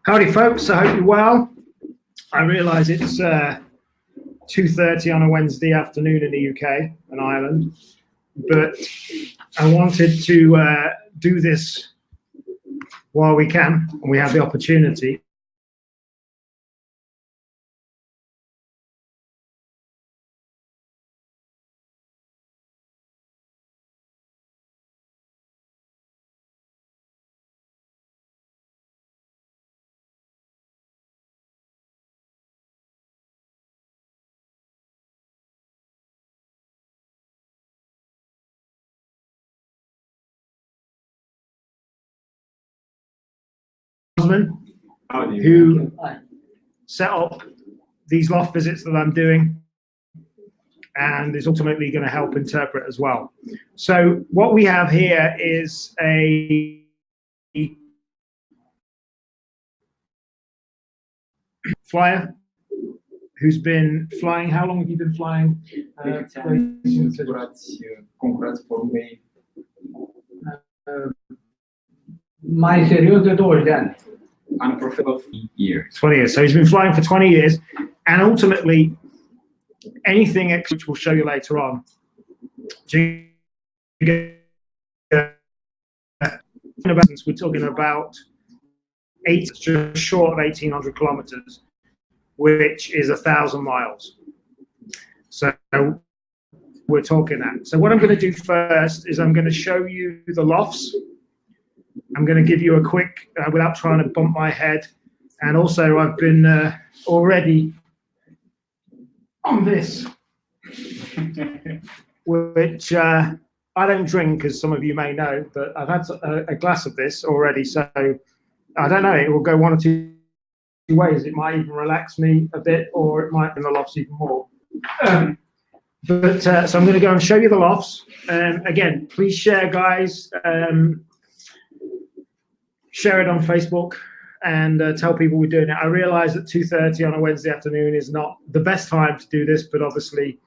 Howdy folks, I hope you're well. I realise it's 2:30 on a Wednesday afternoon in the UK and Ireland, but I wanted to do this while we can and we have the opportunity. Who set up these loft visits that I'm doing and is ultimately going to help interpret as well. So what we have here is a flyer who's been flying. How long have you been flying? Mai serios de 20 de ani. I'm for 20 years. 20 years. So he's been flying for 20 years, and ultimately, anything which we'll show you later on. We're talking about just short of 1,800 kilometers, which is 1,000 miles. So we're talking that. So what I'm going to do first is I'm going to show you the lofts. I'm going to give you a quick, without trying to bump my head, and also I've been already on this, which I don't drink, as some of you may know, but I've had a glass of this already, so I don't know, it will go one or two ways. It might even relax me a bit, or it might in the lofts even more. So I'm going to go and show you the lofts. Again, please share, guys. Share it on Facebook and tell people we're doing it. I realize that 2:30 on a Wednesday afternoon is not the best time to do this, but obviously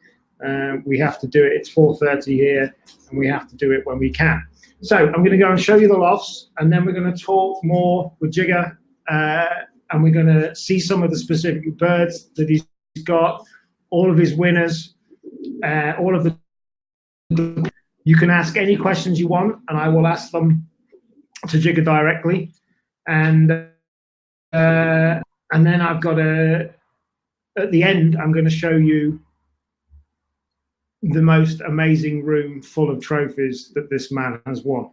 we have to do it. It's 4:30 here, and we have to do it when we can. So I'm going to go and show you the lofts, and then we're going to talk more with Gica, and we're going to see some of the specific birds that he's got, all of his winners, all of the. You can ask any questions you want, and I will ask them to Gica directly, and then I've got at the end I'm going to show you the most amazing room full of trophies that this man has won.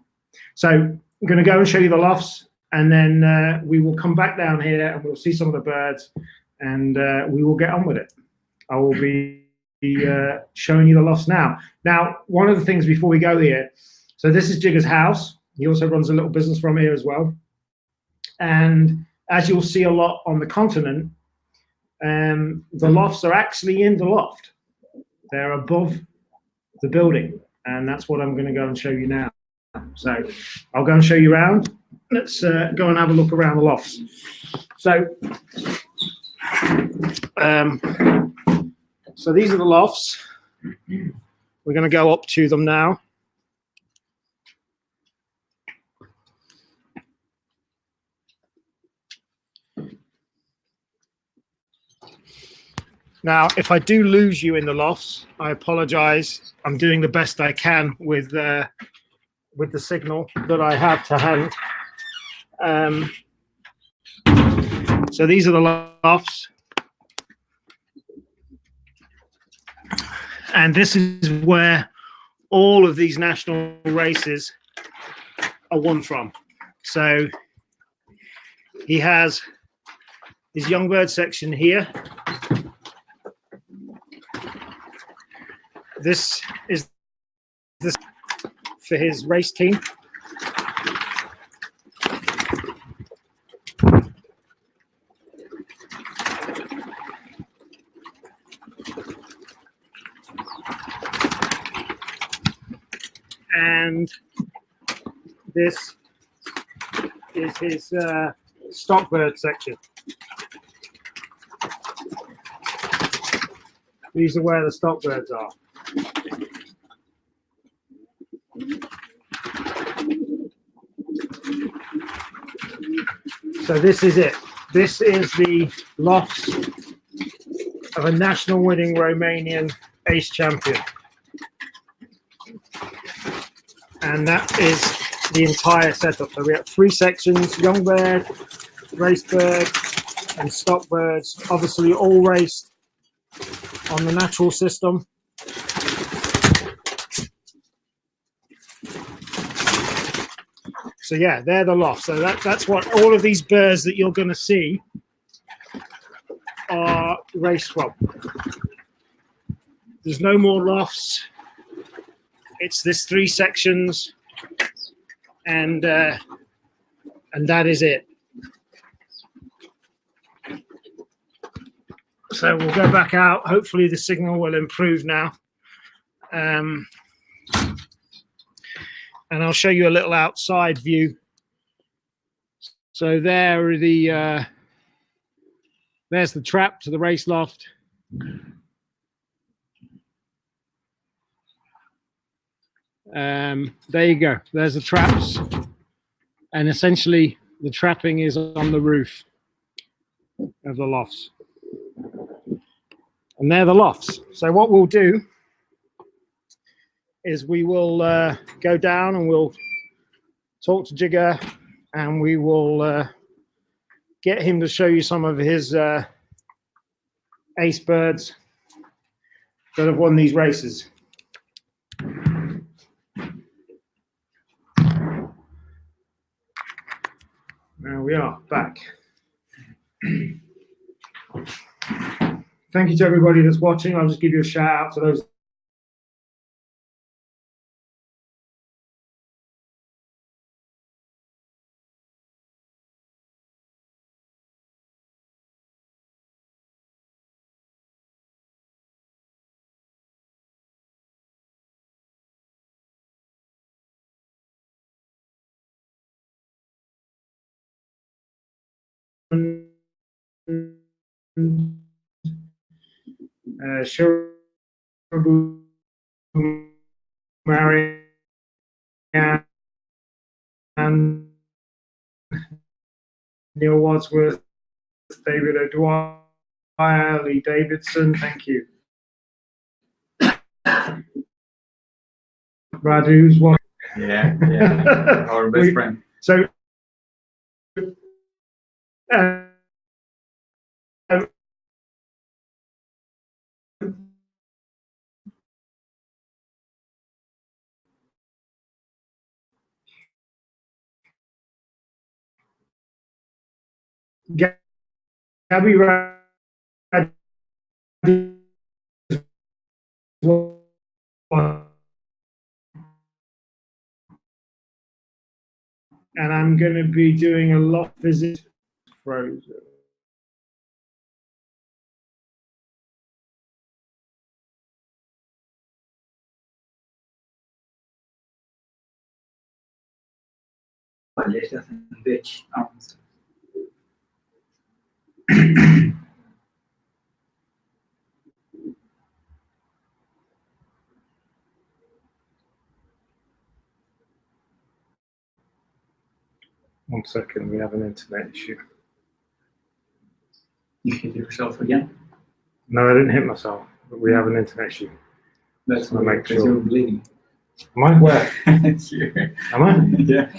So I'm going to go and show you the lofts, and then we will come back down here and we'll see some of the birds, and we will get on with it. I will be showing you the lofts now. Now, one of the things before we go here, so this is Gica's house. He also runs a little business from here as well. And as you'll see a lot on the continent, the lofts are actually in the loft. They're above the building. And that's what I'm going to go and show you now. So I'll go and show you around. Let's go and have a look around the lofts. So, so these are the lofts. We're going to go up to them now. Now, if I do lose you in the lofts, I apologize. I'm doing the best I can with the signal that I have to hand. So these are the lofts. And this is where all of these national races are won from. So he has his young bird section here. This is this for his race team. And this is his stock bird section. These are where the stock birds are. So this is it. This is the lofts of a national winning Romanian ace champion. And that is the entire setup. So we have 3 sections: young bird, race bird, and stock birds. Obviously all raced on the natural system. So yeah, they're the lofts. So that's what all of these birds that you're going to see are raced from. There's no more lofts. It's this 3 sections, and that is it. So we'll go back out. Hopefully the signal will improve now. And I'll show you a little outside view. So there are there's the trap to the race loft. There you go. There's the traps. And essentially the trapping is on the roof of the lofts. And they're the lofts. So what we'll do is we will go down and we'll talk to Gica, and we will get him to show you some of his ace birds that have won these races. There we are, back. Thank you to everybody that's watching. I'll just give you a shout out to those. Shurabu, Marianne, Neil Wadsworth, David O'Dwyer, Lee Davidson, thank you. Radu's one. Yeah, our best friend. So, Gabby Radu, and I'm going to be doing a lot visit Frozen. Ăștia sunt veci. Am înțeles. One second, we have an internet issue. You hit yourself again? No, I didn't hit myself, but we have an internet issue. That's I'll make because sure. you're bleeding. Am I? Where? It's here. Am I? Yeah.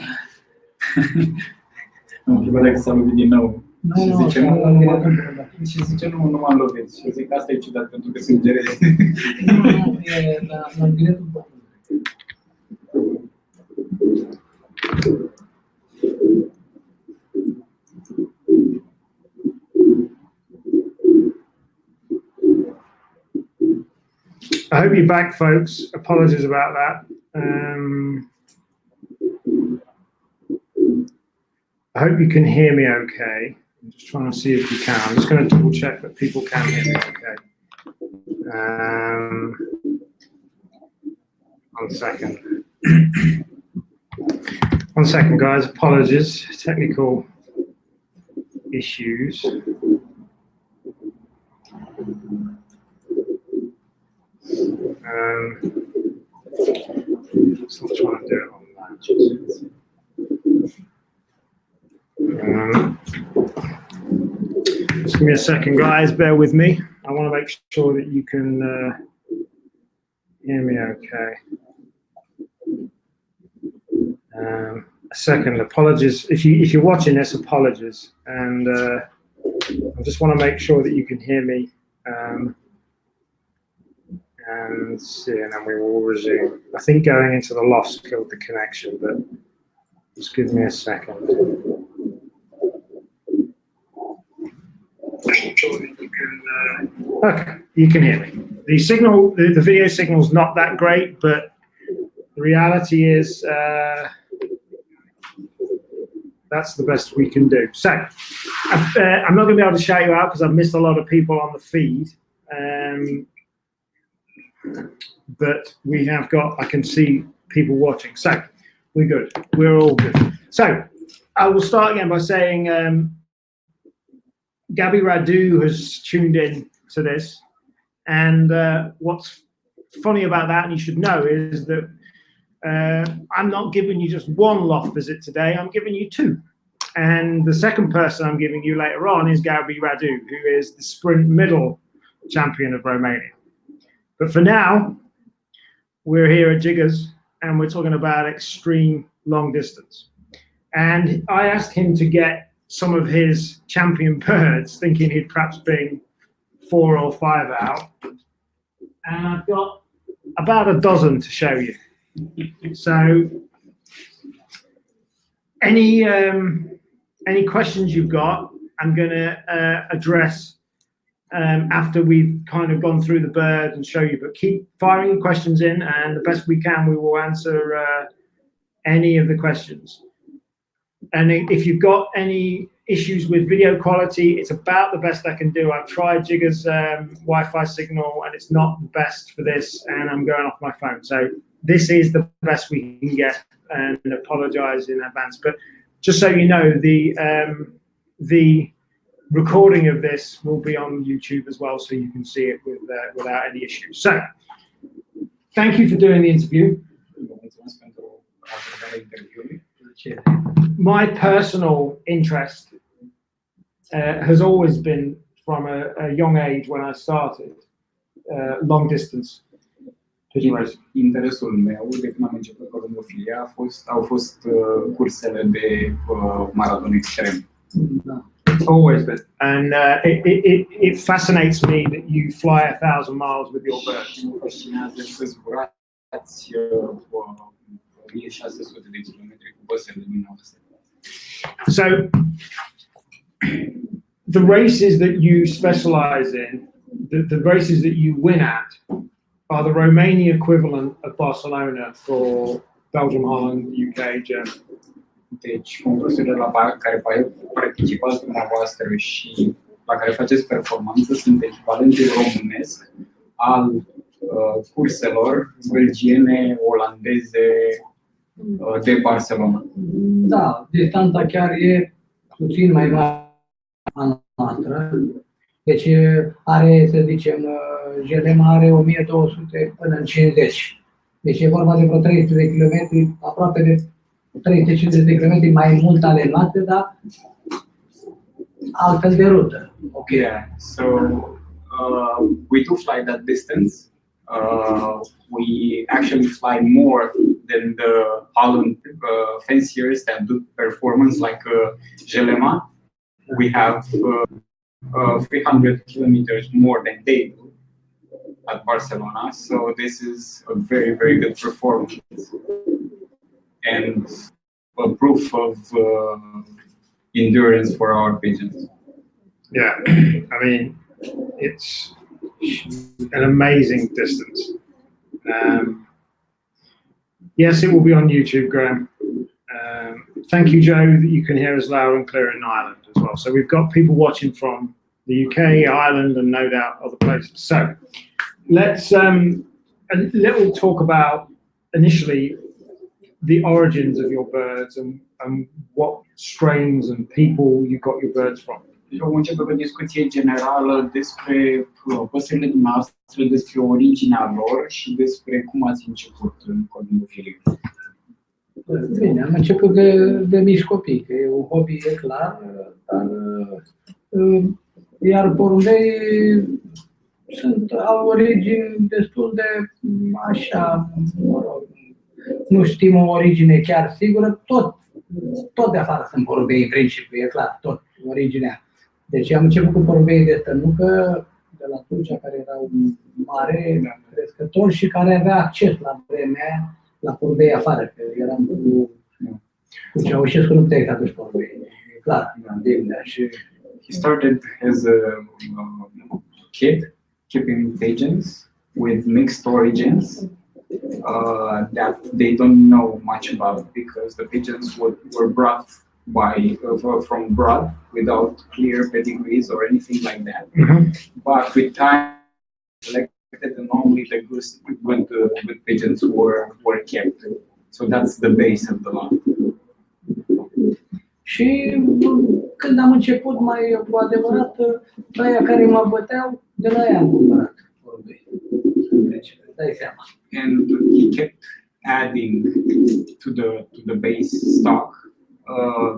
Am dacă să lovit din nou. Nu, Și zice, nu m-am lovit. Și zic, asta e ciudat, pentru că sângerezi. Nu, e la biletul bun. I hope you're back, folks. Apologies about that. I hope you can hear me okay. I'm just trying to see if you can. I'm just going to double check that people can hear me okay. 1 second. 1 second, guys. Apologies. Technical issues. Still trying to do it on that. Give me a second, guys. Bear with me. I want to make sure that you can hear me okay. A second. Apologies. If you're watching this, apologies. And I just want to make sure that you can hear me. And see, and then we will resume. I think going into the loft killed the connection, but just give me a second. Okay, you can hear me. The signal, the video signal is not that great, but the reality is that's the best we can do. So I'm not going to be able to shout you out because I've missed a lot of people on the feed. But we have got, I can see people watching. So we're good. We're all good. So I will start again by saying Gabby Radu has tuned in to this. And what's funny about that, and you should know, is that I'm not giving you just one loft visit today. I'm giving you two. And the second person I'm giving you later on is Gabby Radu, who is the sprint middle champion of Romania. But for now, we're here at Gica's and we're talking about extreme long distance. And I asked him to get some of his champion birds, thinking he'd perhaps bring 4 or 5 out. And I've got about a dozen to show you. So any questions you've got, I'm going to address after we've kind of gone through the bird and show you, but keep firing questions in, and the best we can, we will answer any of the questions. And if you've got any issues with video quality, it's about the best I can do. I've tried Gica's Wi-Fi signal and it's not the best for this, and I'm going off my phone. So this is the best we can get, and apologize in advance. But just so you know, the recording of this will be on YouTube as well, so you can see it without any issues. So, thank you for doing the interview. My personal interest has always been from a young age when I started long distance pigeon racing. Interesul meu de când am început columbofilia au fost cursele de maraton extrem. Always been, and it fascinates me that you fly 1,000 miles with your birds. Mă fascinează să zburați 1600 de kilometri cu păsările dumneavoastră. So, the races that you specialize in, the races that you win at, are the Romania equivalent of Barcelona for Belgium, Holland, UK, Germany. Deci, concursurile la care participați dumneavoastră și la care faceți performanță sunt echivalentul românesc al curselor belgiene, olandeze de Barcelona. Da, distanța chiar e puțin mai mare a noastră. Deci are, să zicem, Jelema are 1200 până în 50. Deci e vorba de vreo 300 de kilometri, aproape de 350 de kilometri mai mult ale noastre, dar altfel de rută. Okay, yeah. So we do fly that distance. We actually fly more than the Holland fanciers that do performance like Jelema. We have 300 kilometers more than they do at Barcelona. So this is a very, very good performance and a proof of endurance for our pigeons. Yeah, I mean, it's an amazing distance. Yes, it will be on YouTube, Graham. Thank you, Joe, that you can hear us loud and clear in Ireland as well. So we've got people watching from the UK, Ireland, and no doubt other places. So let's a little talk about initially the origins of your birds and what strains and people you got your birds from. Eu încep cu o discuție generală despre păsările dumneavoastră, despre originea lor și despre cum ați început în columbofilie. Bine, am început de mici copii, că e un hobby, e clar, dar Iar porumbei au origini destul de așa, mă rog, nu știm o origine chiar sigură, tot de afară sunt porumbei în principiu, e clar, tot originea. Deci am început cu porumbei de stănucă, de la Tulcea, care erau mare, crescători și care avea acces la vremea aia, la porumbei afară, că eram cu Ceaușescu, nu puteai să aduci porumbei, e clar, și... He started as a kid keeping pigeons with mixed origins that they don't know much about because the pigeons were brought from abroad without clear pedigrees or anything like that. But with time, selected and only the good pigeons were kept. So that's the base of the lot. Și când am început mai cu adevărat, aia care mă băteau, de la aia am cumpărat porumbei. Dai seama. And he kept adding to the base stock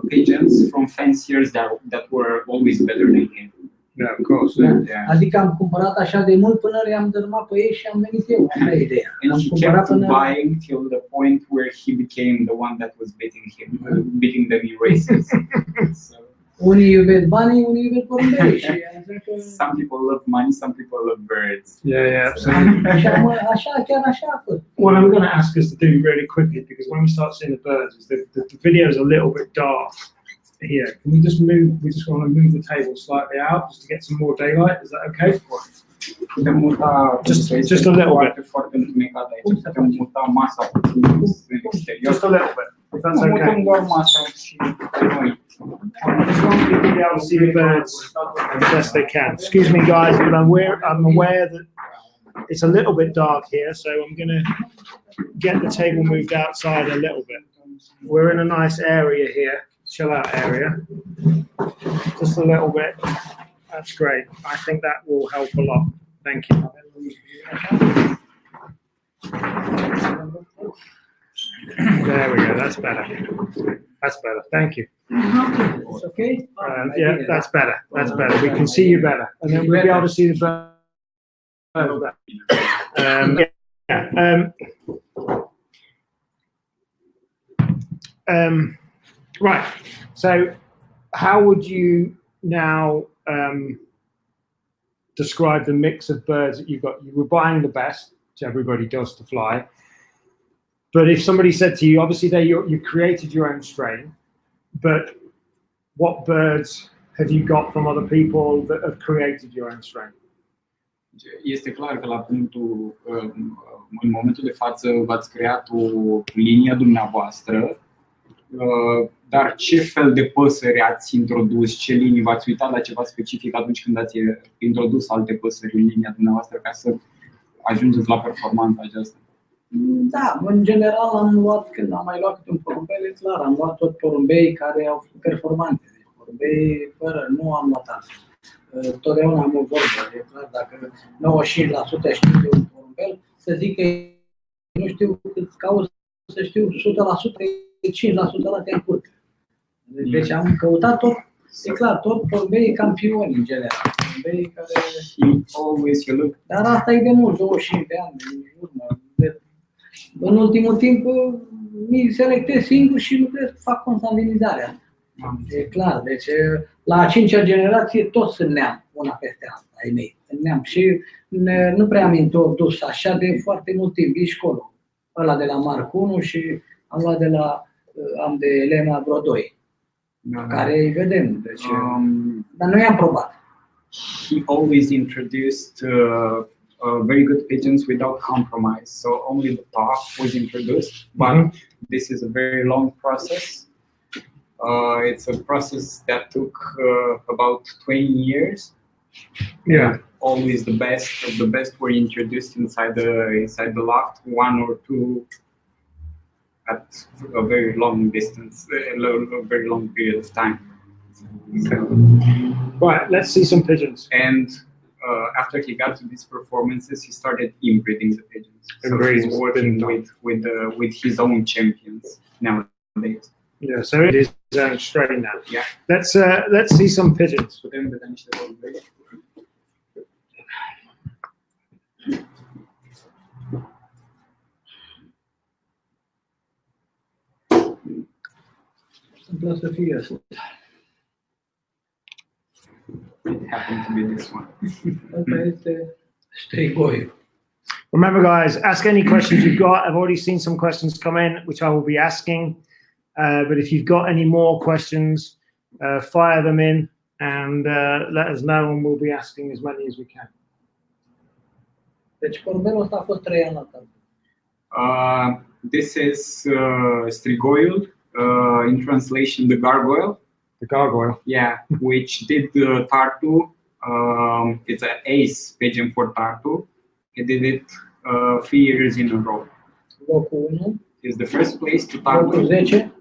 pigeons from fanciers that were always better than him. Yeah, of course. Da. Yeah. Adică am cumpărat așa de mult până le-am dărmat pe ei și am venit eu, asta e ideea. And he kept buying till the point where he became the one that was beating them in races. So, unii iubesc banii, unii iubesc porumbei. Some people love money, some people love birds. Yeah, absolutely. What I'm going to ask us to do really quickly, because when we start seeing the birds, is the video is a little bit dark here. Can we just move? We just want to move the table slightly out just to get some more daylight. Is that okay? Just a little bit. Just a little bit, if that's okay. I just want people to be able to see the birds as best they can. Excuse me, guys, but I'm aware that it's a little bit dark here, so I'm going to get the table moved outside a little bit. We're in a nice area here, chill out area. Just a little bit. That's great. I think that will help a lot. Thank you. There we go. That's better. That's better. Thank you. It's okay? Yeah, that's better. That's better. We can see you better, and then we'll be able to see the birds. Right. So, how would you now describe the mix of birds that you got? You were buying the best, which everybody does to fly. But if somebody said to you, obviously you created your own strain, but what birds have you got from other people that have created your own strain? Este clar că în momentul de față v-ați creat o linie dumneavoastră, dar ce fel de păsări ați introdus, ce linii v-ați uitat la ceva specific atunci când ați introdus alte păsări în linia dumneavoastră ca să ajungeți la performanța aceasta? Da, în general am luat, când am mai luat câte un porumbel, e clar, am luat tot porumbei care au fost performante. Porumbei fără, nu am luat altfel. Totdeauna am o vorbă, e clar, dacă 95% știu de un porumbel, să zic că nu știu cât caut să știu 100%, 5% la te încurcă. Deci am căutat tot, e clar, tot porumbei campioni în general. Porumbei care... Dar asta e de mult, 25 de ani în urmă. În ultimul timp mi selectez singur și lucrez, fac consanguinizarea. E clar, deci la a 5-a generație toți sunt neam, una peste alta, ai mei, în neam. Și nu prea am introdus așa de foarte mult timp, e școlul. Ăla de la Marc 1 și am de Elena vreo 2, care îi vedem. Deci, dar noi am probat. He always introduced very good pigeons without compromise. So only the top was introduced, but this is a very long process. It's a process that took about 20 years. Yeah. Always the best of the best were introduced inside the loft, one or two at a very long distance, a very long period of time. So, right, let's see some pigeons. And after he got to these performances, he started inbreeding the pigeons. So he's working with his own champions nowadays. Yeah, so it is straight now. Yeah. Let's see some pigeons. Putem vedea niște vorbe. Întâmplă să fie asta. It happened to be this one. Asta este strigoiul. Remember, guys, ask any questions you've got. I've already seen some questions come in, which I will be asking. But if you've got any more questions, fire them in and let us know, and we'll be asking as many as we can. Deci porumbelul ăsta a fost 3 ani la tabă. This is strigoiul, in translation, the gargoyle. The gargoyle. Yeah, which did Tartu. It's an ace pigeon for Tartu. He did it 3 years in a row. Locul 1, Is the first place to locul Tartu, 10,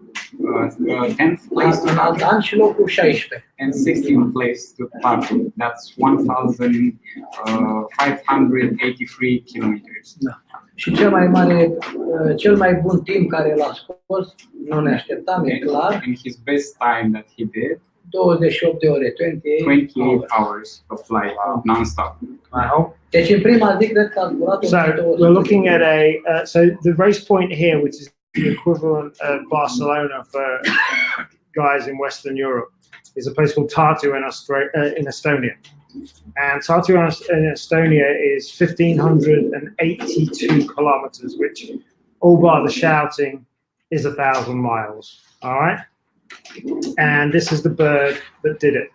10th place to în alt Tartu, an și locul 16. and 16th place to Tartu. That's 1,583 kilometers. Da. Și cel mai bun timp care l-a scos, nu ne așteptam, e clar, And his best time that he did, 28 de ore, 28 hours of flight, non-stop. Wow. Deci în prima zi cred că a durat So we're looking at so the race point here, which is the equivalent of Barcelona for guys in Western Europe, is a place called Tartu in Estonia. And Tartu in Estonia is 1,582 kilometers, which, all bar the shouting, is 1,000 miles. All right. And this is the bird that did it.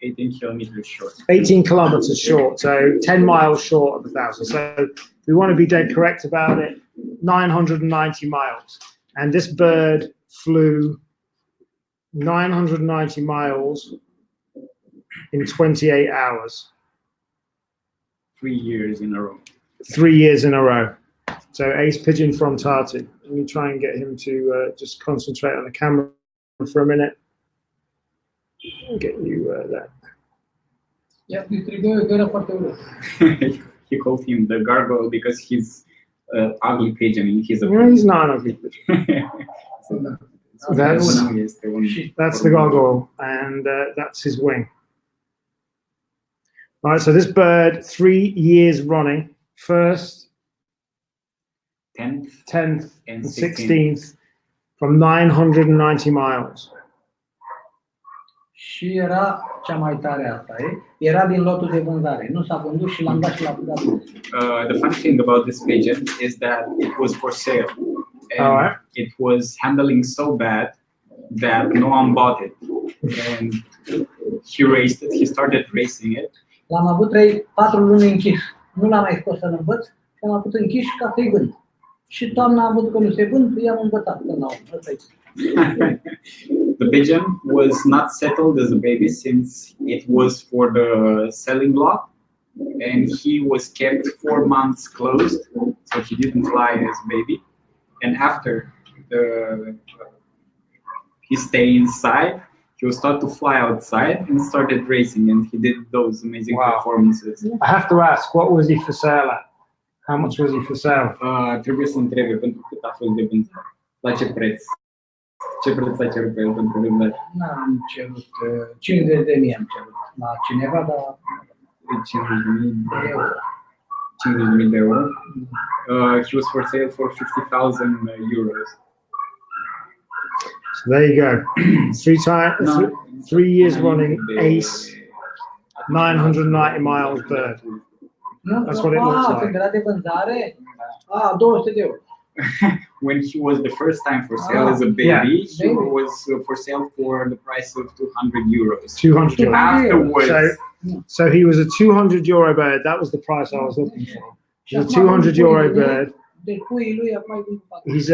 18 kilometers short. 18 kilometers short, so 10 miles short of 1,000. So we want to be dead correct about it. 990 miles. And this bird flew 990 miles in 28 hours. 3 years in a row. 3 years in a row. So ace pigeon from Tartu. Let me try and get him to just concentrate on the camera for a minute. I'll get you there. Ia strigoiul că era foarte urât. He called him the gargoyle because he's ugly pigeon and he's a No, he's not an ugly pigeon. That's the gargoyle, and that's his wing. All right, so this bird, 3 years running, first, 10th, and 16th, from 990 miles. Și era cea mai tare asta, era din lotul de vânzare. Nu s-a vândut și l-am dat și la dat. The funny thing about this pigeon is that it was for sale. And it was handling so bad that no one bought it. And he raced it, he started racing it. L-am avut 4 luni închis. Nu l-am mai scos să-l învăț, l-am avut închis ca să-i vând. Și toamna am văzut că nu se vând, i-am învățat până la urmă. The pigeon was not settled as a baby since it was for the selling block, and he was kept 4 months closed, so he didn't fly as a baby. And after his stay inside, he will start to fly outside and started racing, and he did those amazing performances. I have to ask, what was he for sale at? How much was he for sale? Trebuie să întrebe pentru cât a fost de vânzare. La ce preț? Ce preț a cerut pe el pentru vânzare? N-am cerut, 50.000 am cerut la cineva, dar 50.000 de euro. 50.000 de euro. He was for sale for 50,000 euros. So there you go. 3 years running, ace, 990 miles bird. That's what it looks like. Când era de vânzare, 200 de euro. When he was the first time for sale as a baby, he was for sale for the price of 200 euros. 200 euros. Afterwards, so he was a 200 euro bird. That was the price I was looking for. He's a 200 euro bird. He's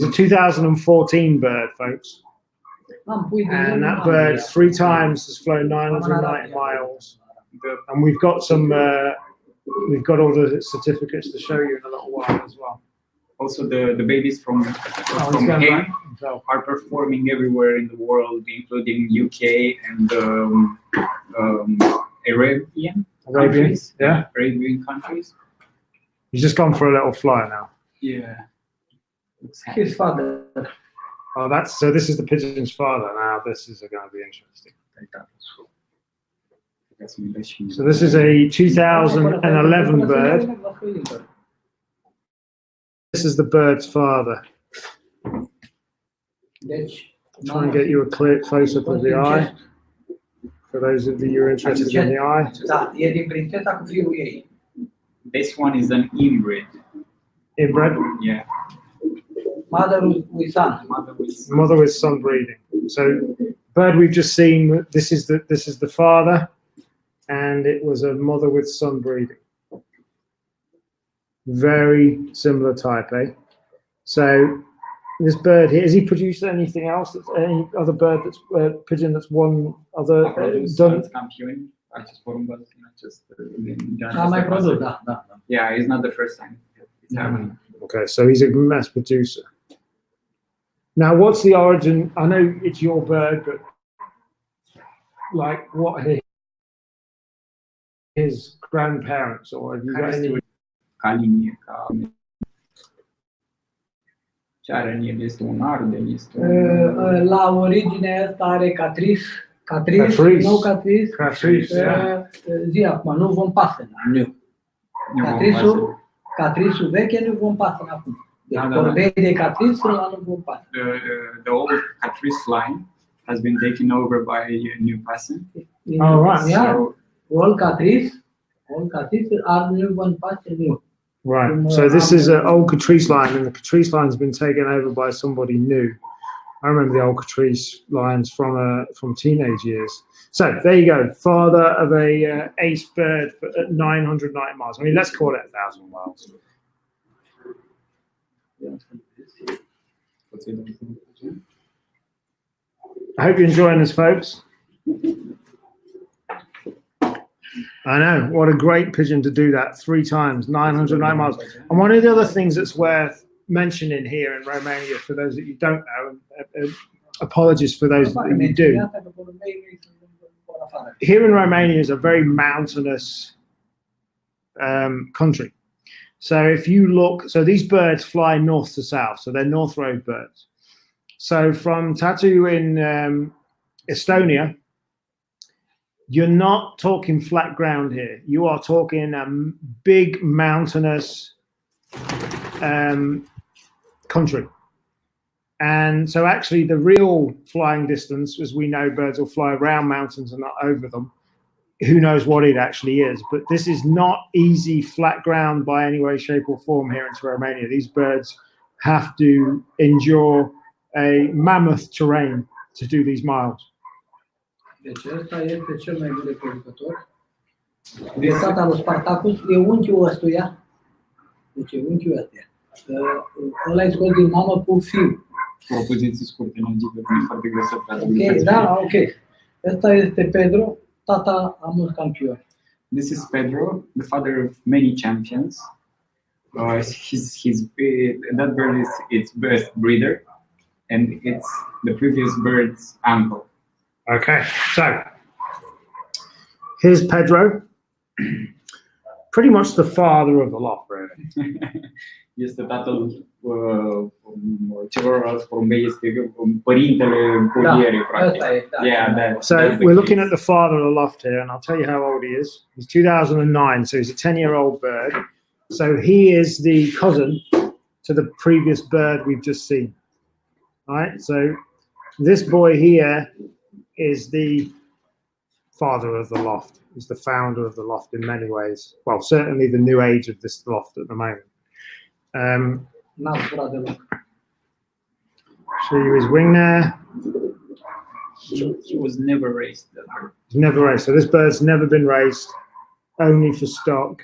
a 2014 bird, folks. And that bird 3 times has flown 990 miles. And we've got all the certificates to show you in a little while as well. Also, the babies from him are performing everywhere in the world, including UK and Arabian countries. Yeah, Arabian countries. He's just gone for a little fly now. Yeah. His father. Oh, that's so. This is the pigeon's father. Now this is going to be interesting. So this is a 2011 bird. This is the bird's father. Try and get you a clear close-up of the eye. For those of you who are interested in the eye. Da, e din prințesa cu fiul ei. This one is an inbred. Inbred? Yeah. Mother with son. Mother with son breeding. So bird we've just seen, this is the father, and it was a mother with son breeding. Very similar type, eh? So this bird here, has he produced anything else? That's any other bird that's pigeon that's won other done? Yeah, it's not the first time it's happening. Okay, so he's a mass producer. Now, what's the origin? I know it's your bird, but like, what are his grandparents, or have you got any? La origine asta are Catrice. Zi acum, nu vom pase. Nu. Catriceul veche nu vom pase acum. Vorbei de Catrice, la nu vom pase. The old Catrice line has been taken over by a new person. Oh, right. Yeah. All Catrice are new one pase new. Right. So this is an old Catrice line, and the Catrice line's been taken over by somebody new. I remember the old Catrice lines from teenage years. So there you go, father of a ace bird at 990 miles. I mean, let's call it 1,000 miles. I hope you're enjoying this, folks. I know, what a great pigeon to do that 3 times, 909 miles. And one of the other things that's worth mentioning here in Romania, for those that you don't know, apologies for those that you do. Here in Romania is a very mountainous country. So if you look, so these birds fly north to south, so they're North Road birds. So from Tartu in Estonia, you're not talking flat ground here. You are talking a big mountainous country. And so actually the real flying distance, as we know, birds will fly around mountains and not over them. Who knows what it actually is, but this is not easy flat ground by any way, shape or form here in Romania. These birds have to endure a mammoth terrain to do these miles. Deci ăsta este cel mai bun reproducător. De tata lui Spartacus e unchiul ăstuia. Deci e unchiul ăstuia. Ăla e scos din mamă cu fiu. Propoziții scurte, nu e foarte greu să traduc. Ok, da, ok. Ăsta este Pedro, tata a mulți campioni. This is Pedro, the father of many champions. That bird is its best breeder, and it's the previous bird's uncle. Okay, so here's Pedro, pretty much the father of the lot, really. Este tatăl celorlalți porumbei, este părintele colierei, practic. Yeah, so we're looking at the father of the loft here, and I'll tell you how old he is. He's 2009, so he's a 10-year-old bird. So he is the cousin to the previous bird we've just seen. All right, so this boy here is the father of the loft. He's the founder of the loft in many ways. Well, certainly the new age of this loft at the moment. Show you his wing there. He was never raised. He's never raised. So this bird's never been raised, only for stock.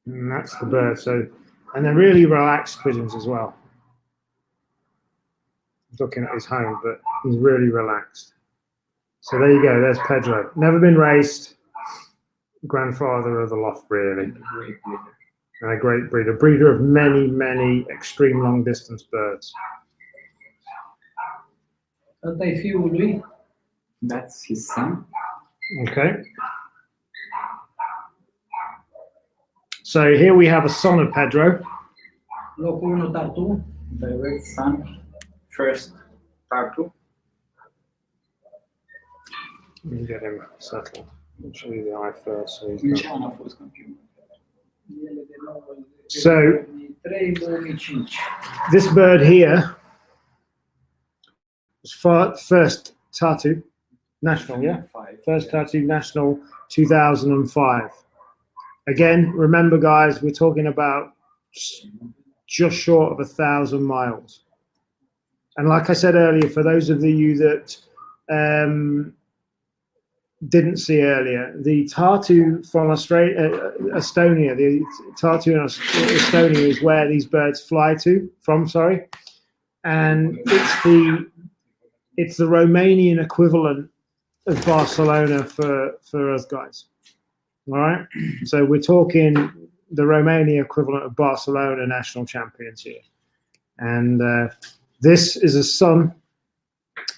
And that's the bird. So, and they're really relaxed pigeons as well. Looking at his home, but he's really relaxed. So there you go. There's Pedro. Never been raced. Grandfather of the loft, really. And a great breeder. Breeder of many, many extreme long distance birds. That's his son. Okay. So here we have a son of Pedro. Locul 1, Tartu. Direct son, first Tartu. Let me get him settled. I'll show you the eye first. So, he's În not... ce an a fost campion? So 2003-2005. this bird here was first Tartu national, yeah? First Tartu national 2005. Again, remember guys, we're talking about just short of 1,000 miles. And like I said earlier, for those of you that didn't see earlier, the Tartu from Estonia, the Tartu in Estonia is where these birds fly from, and it's the Romanian equivalent of Barcelona for us guys. All right, so we're talking the Romania equivalent of Barcelona national champions here, and this is a son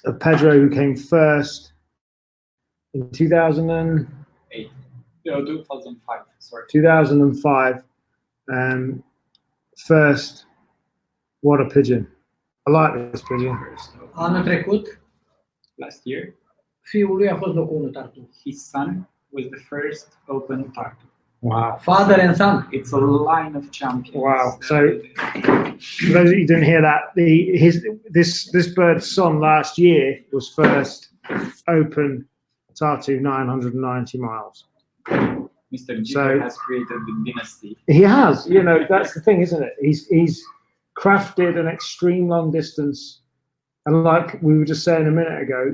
of Pedro who came first in 2008. 2005, sorry. 2005. First, what a pigeon. I like this pigeon. Anul trecut, Last year, fiul lui a fost locul 1 Tartu. his son was the first open Tartu. Wow. Father and son. It's a line of champions. Wow. So, for those of you who didn't hear that, this bird's son last year was first open Tartu 990 miles. Mr. Gica So- has created the dynasty. He has, that's the thing, isn't it? He's crafted an extreme long distance, and like we were just saying a minute ago,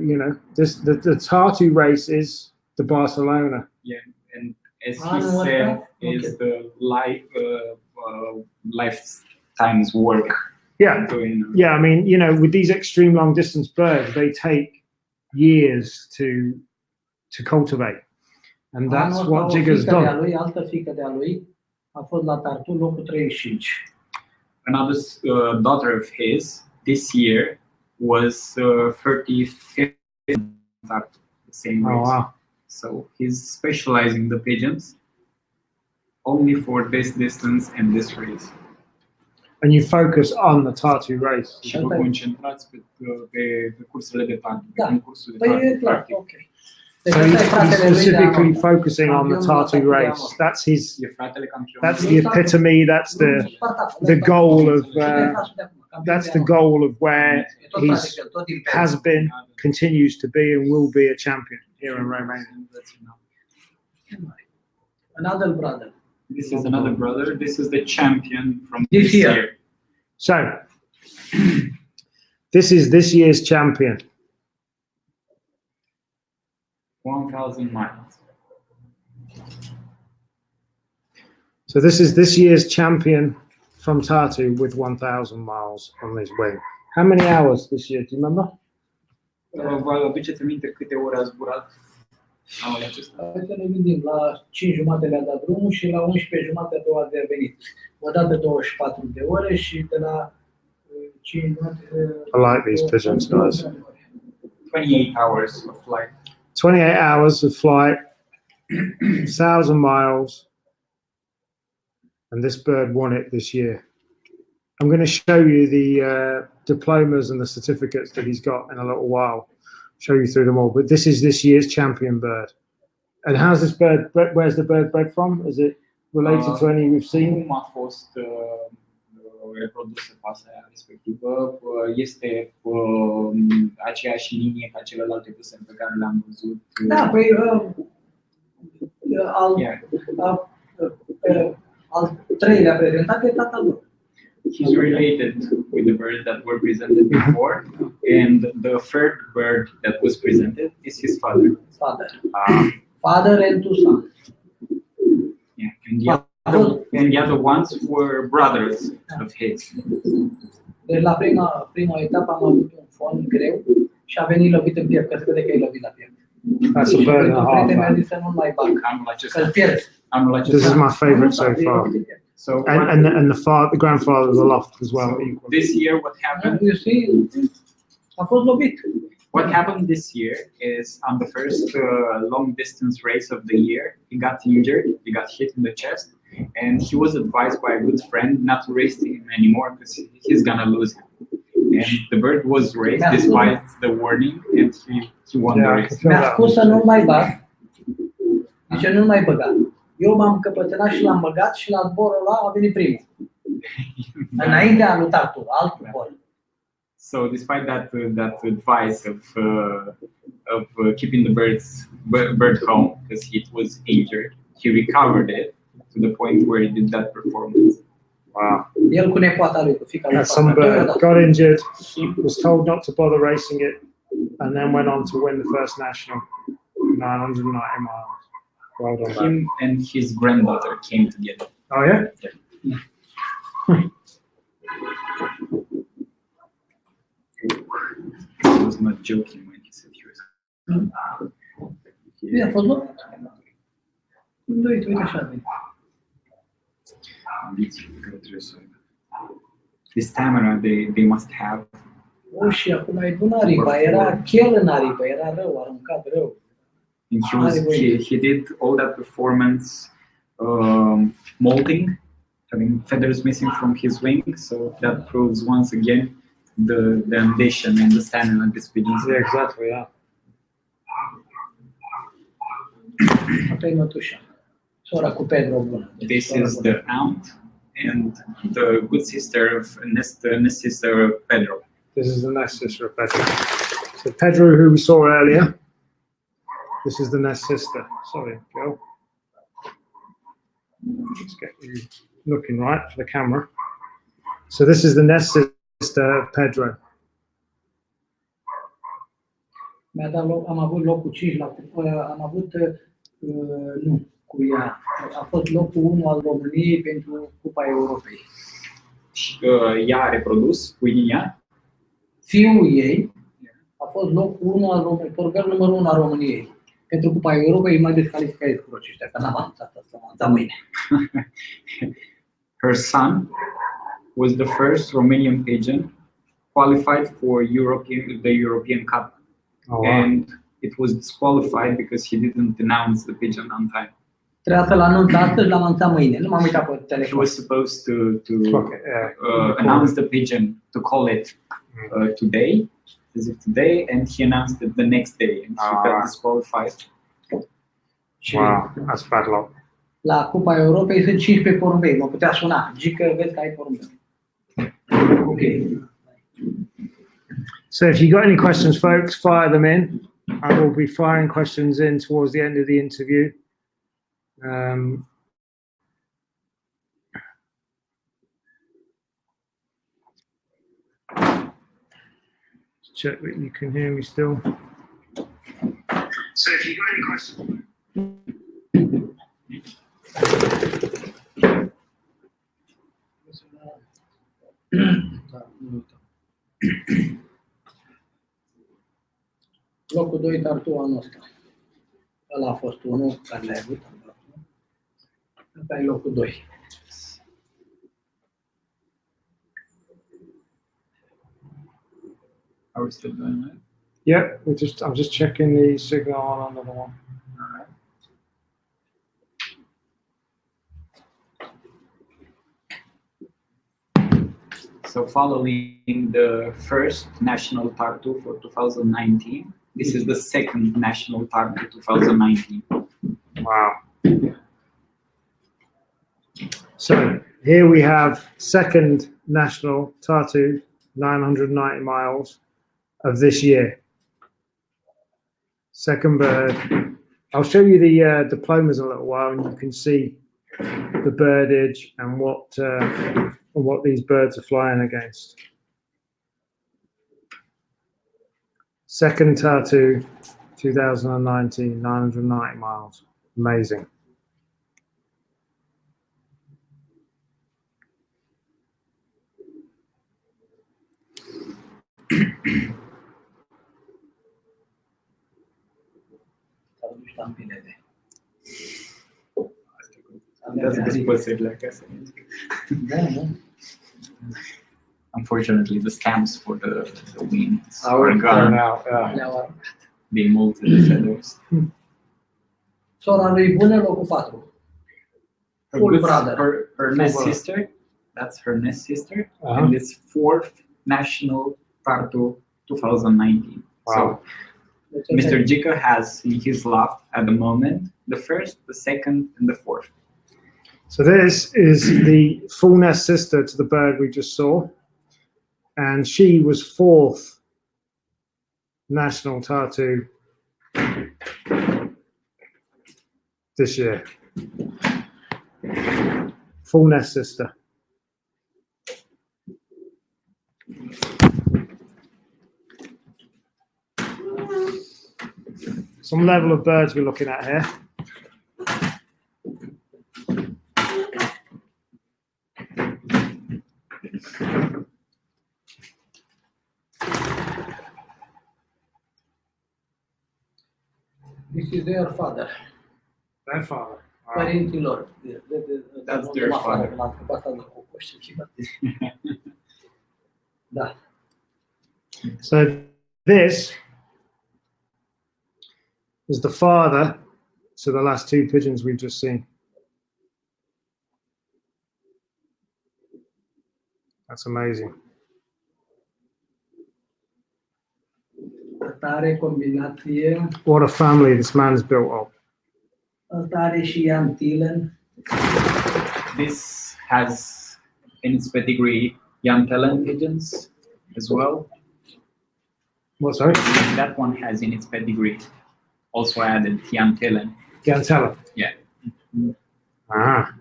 the Tartu race is the Barcelona. Yeah, and as he What's said, that? is the lifetime's work. Yeah, Doing, yeah. I mean, with these extreme long distance birds, they take years to cultivate, and that's Anul what ăsta, o Gica's fiică de-a done. lui, altă fiică de-a lui, a fost la Tartu, locul 35. Another daughter of his this year was 35th Tartu, the same race. Oh wow! So he's specializing the pigeons only for this distance and this race. And you focus on the Tartu race. Și vă concentrați pe cursele de Tartu, pe Da. concursul de Păi e Tartu, clar, practic. ok. Deci So ăsta e he's fratele lui de specifically anul. focusing on the Tartu race. That's his. E fratele campion. That's the epitome. That's the goal of. That's the goal of where he's has been, continues to be, and will be a champion here in Romania. Another brother. This is another brother. This is the champion from This this year. year. So, this is this year's champion. 1,000 miles. So this is this year's champion from Tartu with 1,000 miles on his wing. How many hours this year? Do you remember? Vă aduceți aminte câte ore a zburat anul acesta? Hai să ne gândim, la 5 jumate le-a dat drumul și la 11 jumate a doua de venit. O dat de 24 de ore și de la 5 jumate... I like these pigeons, guys. 28 hours of flight. 28 hours of flight, 1,000 miles, and this bird won it this year. I'm going to show you the diplomas and the certificates that he's got in a little while. Show you through them all. But this is this year's champion bird. And how's this bird? Where's the bird bred from? Is it related to any we've seen? Cum a fost reprodusă pasărea aia respectivă? Este aceeași linie ca celelalte păsări pe care le-am văzut? Da, păi al treilea prezentat e tatăl lui. He's related with the birds that were presented before, and the third bird that was presented is his father. Father. Father and two sons. Yeah, and the other ones were brothers of his. Deci la prima etapă am avut un fond greu și a venit lovit în piept, că se vede că e lovit la piept. That's a bird and a half. Prietenul mi-a zis să nu mai bag, că-l pierzi. This is my favorite so far. So And the grandfather was aloft as well. this year, what happened? You see, a fost lovit. What happened this year is on the first long distance race of the year, he got injured, he got hit in the chest, and he was advised by a good friend not to raise him anymore because he's gonna lose him. And the bird was raised despite the warning, and he won the race. Mi-a spus să nu-l mai bag. Zice, nu-l mai băga. Eu m-am căpătânat și l-am băgat și la zborul ăla a venit primul. Înainte a lui Tartu, altul bol. So despite that advice of keeping the bird home because it was injured, he recovered it to the point where he did that performance. Wow. El cu nepoata lui, cu fiica lui. Some bird got injured, was told not to bother racing it, and then went on to win the first national, 990 miles. Well done, Him and his granddaughter came together. Oh yeah? Yeah. He was not joking when he said he was. Bine, a fost loc? Uite așa. The stamina they must have. O, și acum e bună aripa, era chel în aripă, era rău, aruncat rău. And he did all that performance molding, having feathers missing from his wings, so that proves once again the ambition and the stamina of this pigeon. Yeah, exactly, yeah. Asta e mătușa. Sora cu Pedro bună. This is the aunt and the good sister of nest sister of Pedro. This is the nest sister of Pedro. So Pedro, who we saw earlier, this is the nest sister. Sorry, girl. Let's get you looking right for the camera. So this is the nest sister of Pedro. Mi-a dat loc, am avut locul 5 am avut, nu, cu ea. A fost locul 1 al României pentru Cupa Europei. Ea a reprodus cu ea. Fiul ei a fost locul 1 al României, porcăl numărul 1 al României. Pentru Cupa Europei mai descalificat cu aceștia, că n-am avansat asta, am avansat mâine. Her son was the first Romanian pigeon qualified for the European Cup. Oh, wow. And it was disqualified because he didn't announce the pigeon on time. Trebuia să-l anunț astăzi, l-am anunțat mâine. Nu m-am uitat pe He telefon. was supposed to announce the pigeon, to call it today, as if today, and he announced it the next day, and he got disqualified. Wow, that's bad luck. La Cupa Europei sunt 15 porumbei. Mă putea suna. Gica, vezi că ai porumbei. Ok. So if you got any questions, folks, fire them in. I will be firing questions in towards the end of the interview. Check that you can hear me still. So if you got any questions. Locul 2, Tartu anul ăsta. Ăla a fost unul care l-ai avut. Ăsta e locul 2. Are we still doing that? Yeah, I'm just checking the signal on another one. All right. So following the first national Tartu for 2019, this is the second national Tartu 2019. Wow. So here we have second national Tartu, 990 miles of this year. Second bird. I'll show you the diplomas in a little while, and you can see the birdage and what these birds are flying against. Second Tartu, 2019, 990 miles. Amazing. Unfortunately, the stamps for the wings are gone. Out. They molded the feathers. Sora lui bună, locul 4. Her, Full good, brother. her nest sister, that's her nest sister, Uh-huh. and it's 4th National Tartu 2019. Wow. So Mr. Gica has in his loft at the moment the 1st, the 2nd, and the 4th. So this is the full nest sister to the bird we just saw, and she was 4th National Tartu this year. Full nest sister. Some level of birds we're looking at here. This is their father. Their father. Wow. Părinților. That's their father. Da. So this is the father to the last 2 pigeons we've just seen. That's amazing. Asta are combinație. What a family this man's built up. Asta are și Antillen. This has in its pedigree Yantelen pigeons as well. What, sorry? That one has in its pedigree also added Yantelen. Gantella. Yeah. Ah.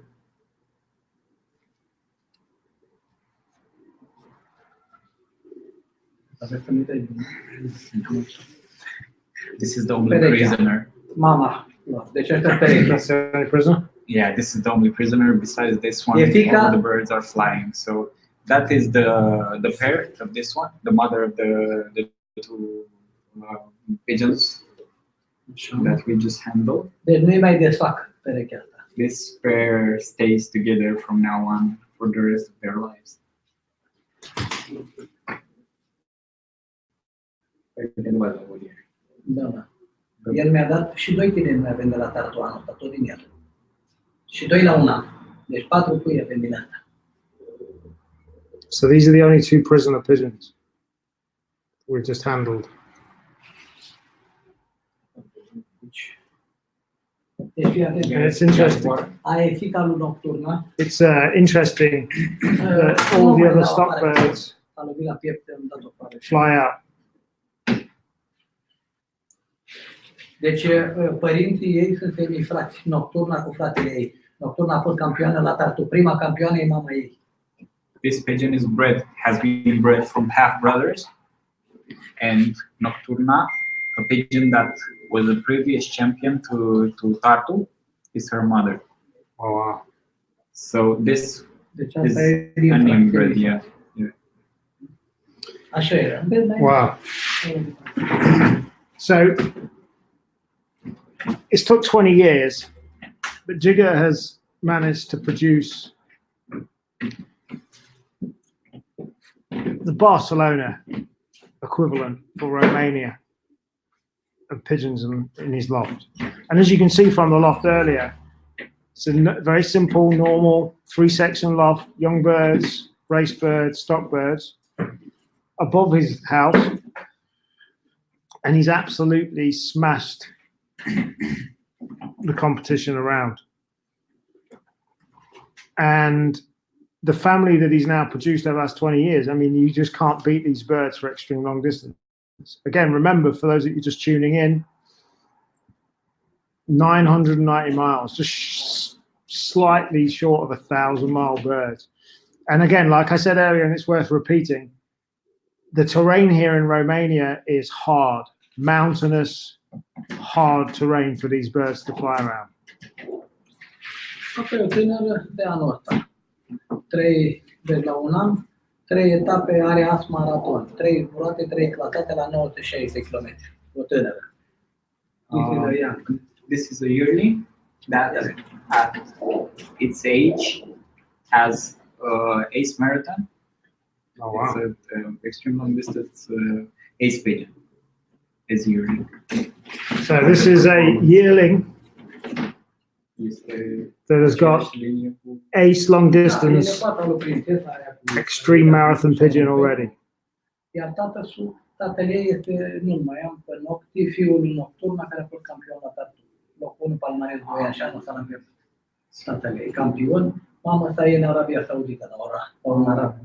This is the only Perechea. prisoner. Mama. Deci ăsta pereche. That's the only prisoner? Yeah, this is the only prisoner. Besides this one, Gica. all the birds are flying. So that is the parent of this one, the mother of the 2 pigeons that we just handled. Deci nu-i mai desfac perechea asta. This pair stays together from now on for the rest of their lives. Da. El mi-a dat și 2 tineri mi-a venit de la Tartu anul ăsta, tot din el. Și 2 la un an. Deci 4 pui avem din asta. So these are the only 2 prisoner pigeons we've just handled. Deci fii atent. Yeah, it's interesting. Aia e fica lui Nocturna. It's interesting that all the other stock birds A lovit la piept, am dat-o afară. fly out. Deci părinții ei sunt semifrați. Nocturna cu fratele ei. Nocturna a fost campioană la Tartu. Prima campioană e mama ei. This pigeon has been bred from half brothers, and Nocturna, a pigeon that was the previous champion to Tartu, is her mother. Oh, wow. So this Deci is asta e an din inbred, yeah. Așa era. Wow. So it's took 20 years, but Gica has managed to produce the Barcelona equivalent for Romania of pigeons in his loft. And as you can see from the loft earlier, it's a very simple, normal 3-section loft, young birds, race birds, stock birds, above his house. And he's absolutely smashed the competition around. And the family that he's now produced over the last 20 years, I mean, you just can't beat these birds for extreme long distance. Again, remember, for those of you just tuning in, 990 miles, just slightly short of 1,000-mile birds. And again, like I said earlier, and it's worth repeating, the terrain here in Romania is hard, mountainous, hard terrain for these birds to fly around. Asta e o tânără de anul ăsta. 3 de la un an, 3 etape, are as maraton. 3 roate, 3 clasate la 960 km. O tânără. This is a yearling that at its age has ace marathon. Oh, wow. It's an extreme long distance ace pigeon. Is yearling. So this is a yearling that has got ace long distance extreme marathon pigeon already. Iar tatăl ei este, nu mai am pe nopti, fiul nocturna care a fost campion la tatu. Locul 1 palmares 2 așa, nu s-a lămurit. Tatăl ei campion, mama sa e în Arabia Saudită, la ora în Arabia.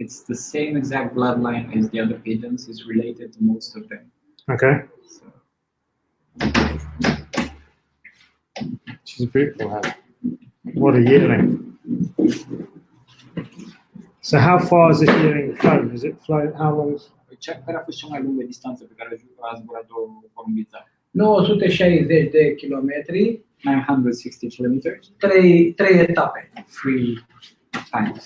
It's the same exact bloodline as the other pigeons. It's related to most of them. Okay. So, She's a beautiful head. What a yearling. So how far is this yearling flown? Is it flown, how long? care a fost cea mai lungă distanță pe care a zburat-o porumbița? 960 de kilometri, 960 kilometers, trei etape. 3 times.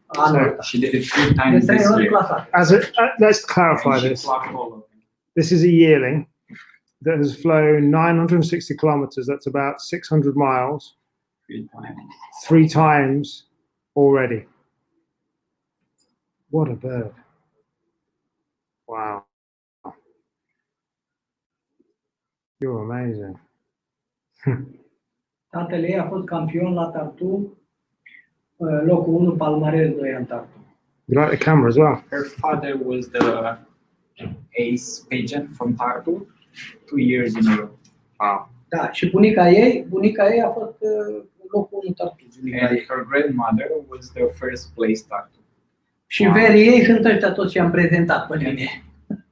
Anul She did it 3 times De 3 this ori year. clasate. Let's clarify And she this. clocked all of them. This is a yearling that has flown 960 kilometers. That's about 600 miles 3 times. 3 times already. What a bird. Wow. You're amazing. Tatăl ei a fost campion la Tartu, locul 1, palmares 2 în Tartu. You like the camera as well? Her father was the ace pigeon from Tartu 2 years in a row. Wow. Da, și bunica ei a fost locul 1 Tartu. Bunica And ei. her grandmother was the first place Tartu. Și verii ei sunt ăștia toți ce am prezentat pe mine.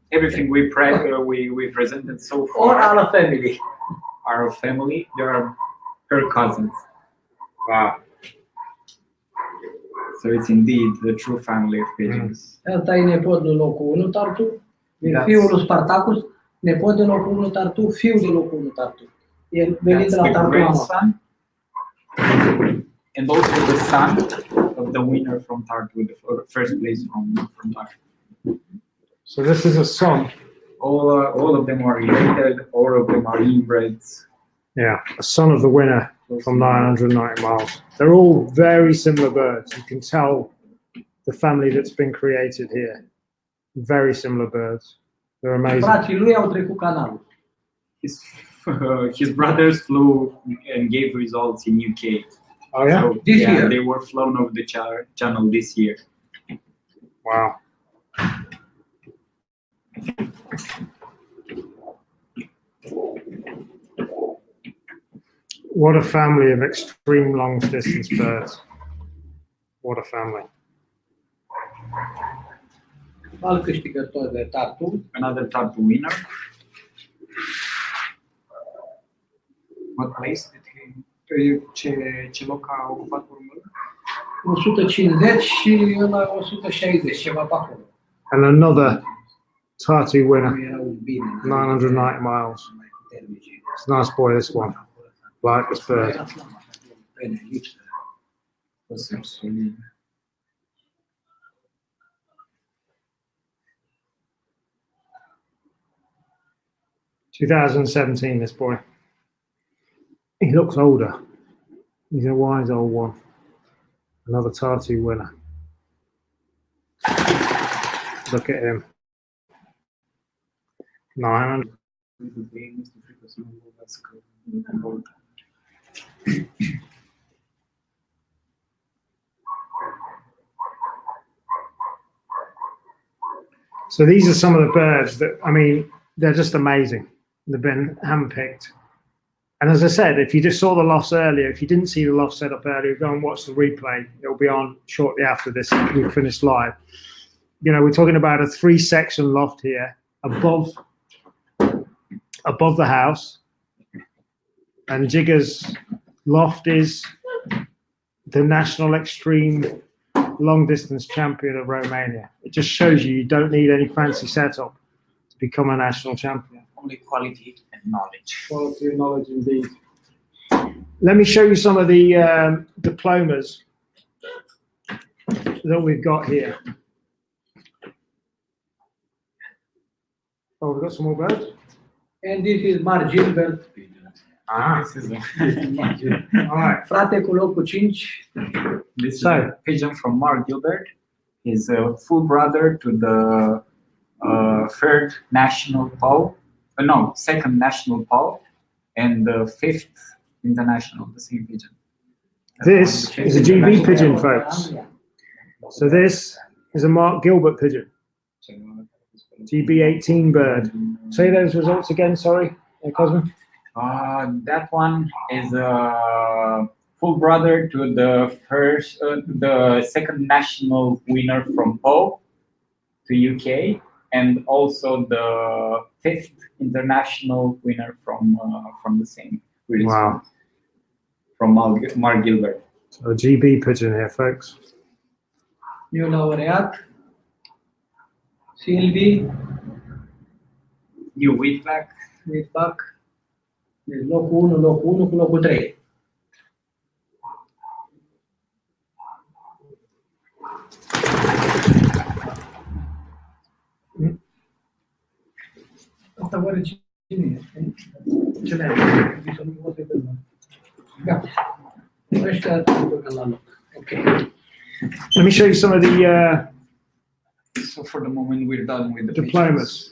Everything we presented so Or far our family. are of family. They are her cousins. Wow. So it's indeed the true family of pigeons. Ăsta e nepot de locul 1 Tartu, e That's- fiul lui Spartacus, nepot de locul 1 Tartu, fiul de locul 1 Tartu. El venit That's de la the Tartu la noapte. grandson, and also the son of the winner from Tartu, the first place from Tartu. So this is a son. All of them are related. All of them are inbreds. Yeah, a son of the winner from 990 miles. They're all very similar birds. You can tell the family that's been created here. Very similar birds. They're amazing. Frații lui au trecut canalul. His brothers flew and gave results in UK. Oh yeah? So, This yeah, year? they were flown over the channel this year. Wow. What a family of extreme long distance birds. What a family. Alt câștigător de Tartu, Another Tartu winner. What place did he? Ce loc a ocupat următorul? 150 și ăla 160, ceva pe acolo. And another Tartu winner, Erau bine. 990 miles. Mai puternici. It's a nice boy, this one. Like this bird. Era slama, pene, lipsă. O să solid. (2017), this boy. He looks older. He's a wise old one. Another Tartu winner. Look at him. 900. So these are some of the birds that, I mean, they're just amazing. They've been handpicked. And as I said, if you just saw the lofts earlier, if you didn't see the loft set up earlier, go and watch the replay. It'll be on shortly after this. We've finished live. You know, we're talking about a 3-section loft here above the house. And Gica's loft is the national extreme long distance champion of Romania. It just shows you don't need any fancy setup to become a national champion. Only quality and knowledge. Quality and knowledge indeed. Let me show you some of the diplomas that we've got here. Oh, we've got some more birds? And this is Mar Gilbert. Ah, This is a, all right. Frate cu locul 5. this is So- a pigeon from Mark Gilbert. He's a full brother to the third national pole. No, second national pole. and the 5th international, the same pigeon. This is a GB pigeon, folks. So this is a Mark Gilbert pigeon. GB18 bird. Say those results again, sorry, Cosmo. That one is a full brother to the second national winner from Po to UK, and also the 5th international winner from the same release. Wow. From Mark Gilbert. So a GB pigeon here, folks. New laureat, Sylvie, New Wheatback. Wheatback, deci locul 1 cu locul 3. Asta oare cine este? Ce le-am zis? Să nu vă trebuie. Gata. Ăștia trebuie la loc. Okay. Let me show you some of the So for the moment, we're done with the diplomas.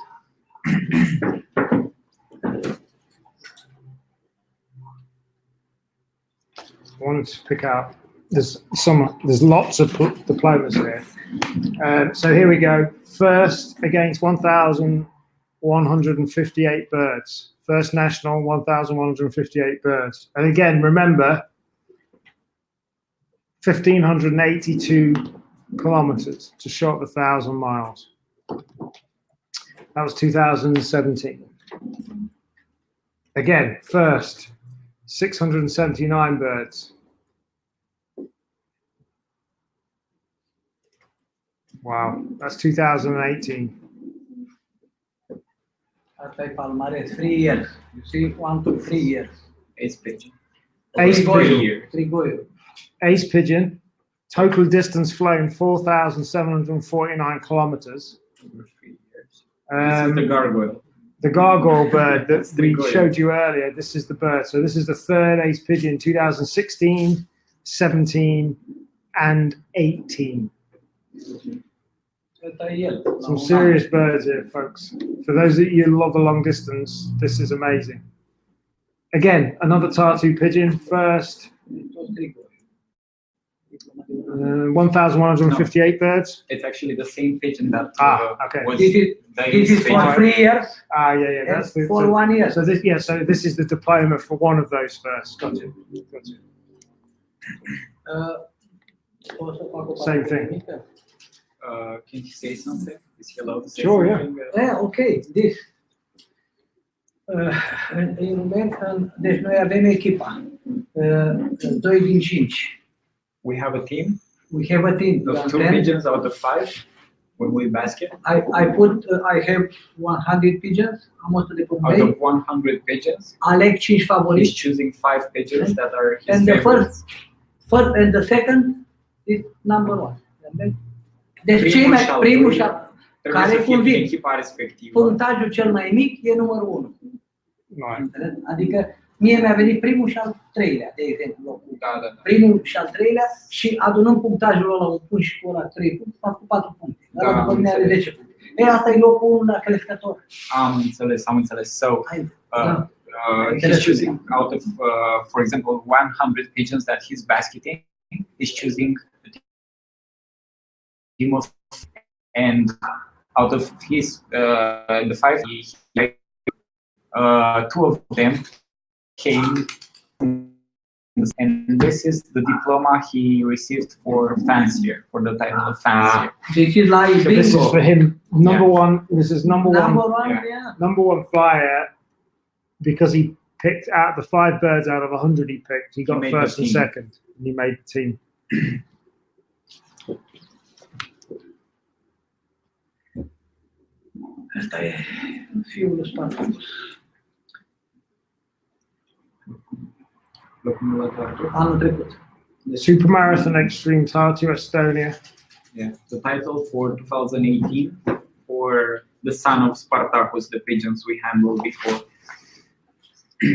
I wanted to pick out. There's lots of diplomas here. So here we go. First against 1,158 birds. First national, 1,158 birds. And again, remember, 1,582 kilometers to short 1,000 miles. That was 2017. Again, first, 679 birds. Wow, that's 2018. Asta e palmares, 3 years. You see, 1 to 3 years. Ace pigeon. Ace pigeon. Trigoiu. Ace pigeon, total distance flown 4,749 kilometers. Over 3 years. This is Um, the gargoyle. the gargoyle bird that we Trigoiu. showed you earlier, this is the bird. So this is the third ace pigeon, 2016, 17, and 18. Ăsta e el. Some serious birds here, folks. For those of you who love a long distance, this is amazing. Again, another Tartu pigeon, first, Tot trigoiu. 1,158 birds. It's actually the same pigeon that Okay. was This is the This is for 3 years Yeah, and that's the, for so, 1 year. so this is the diploma for one of those first. Gotcha. O să fac o Same parte thing. mică. Can you say something? Is he allowed to say Sure, yeah. something? Ok, this. În moment, deci noi avem echipa. 2 din 5. We have a team We have a team. of 2 pigeons out of 5 when we basket. I have 100 pigeons. Am 100 de Out pompei. of 100 pigeons, Aleg 5 he's favoriți. choosing 5 pigeons that are his And the favorites. first and the second is number 1. Deci Primul și primul al doilea și trebuie care să fie din convin. echipa respectivă. Punctajul cel mai mic e numărul 1. Right. Adică mie mi-a venit primul și al treilea, de exemplu, locul. Da. Primul și al treilea și adunăm punctajul ăla, un punct și cu ăla 3 puncte, fac cu 4 puncte. Ăla după mine are 10 puncte. Asta e locul 1 la crescător. Am înțeles. So, he's Interesting. choosing out of, for example, 100 pigeons that he's basketing, he's choosing the team of, and out of his, the 5, 2 of them came, and this is the diploma he received for fancier, for the title of fancier. This is like So this is bingo. for him. Number one. This is number Number one. 1, yeah. yeah. Number one flyer because he picked out the 5 birds out of 100 he picked. He got made first the and team. second, and he made the team. Asta e fiul lui Spartacus. Anul trecut. The Super Marathon Extreme Tartu, Estonia. Yeah, the title for 2018 for the son of Spartacus, the pigeons we handled before.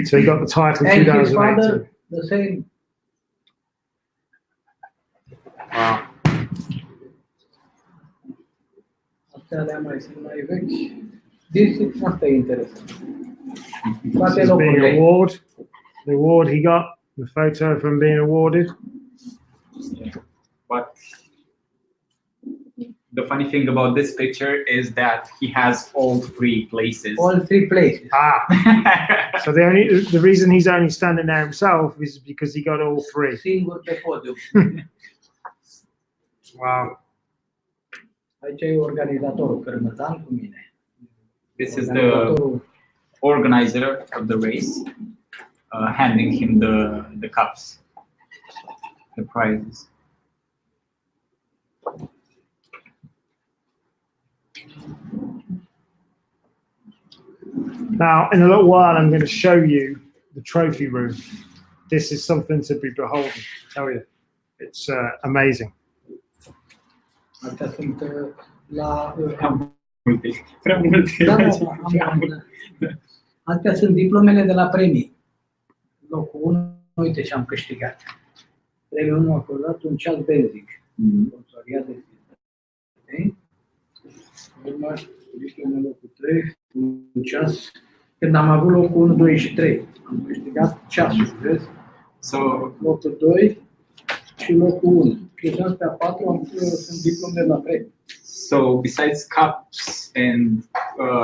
So he got the title And his 2018. father, the same. Wow. Astea alea mai sunt mai vechi. Asta e interesant. toate This is being locurile. award. The award he got, the photo from being awarded. But the funny thing about this picture is that he has all three places. All three places. So the reason he's only standing there himself is because he got all three. Singur pe podium. Wow. Aici e organizatorul Cărmățan cu mine. This is the organizer of the race, handing him the cups, the prizes. Now, in a little while, I'm going to show you the trophy room. This is something to be beholden, I tell you. It's amazing. Astea sunt la... Prea multe. Astea sunt diplomele de la premii. Locul 1, uite ce am câștigat. Premiul 1 acordat un ceas benzic. Sponsoriat de Stanca. Urmă, diplomul locul 3, un ceas. Când am avut locul 1, 2 și 3, am câștigat ceasul, vezi? So, Locul 2 și locul 1. Deci astea 4 sunt diplomele la premii. so besides cups and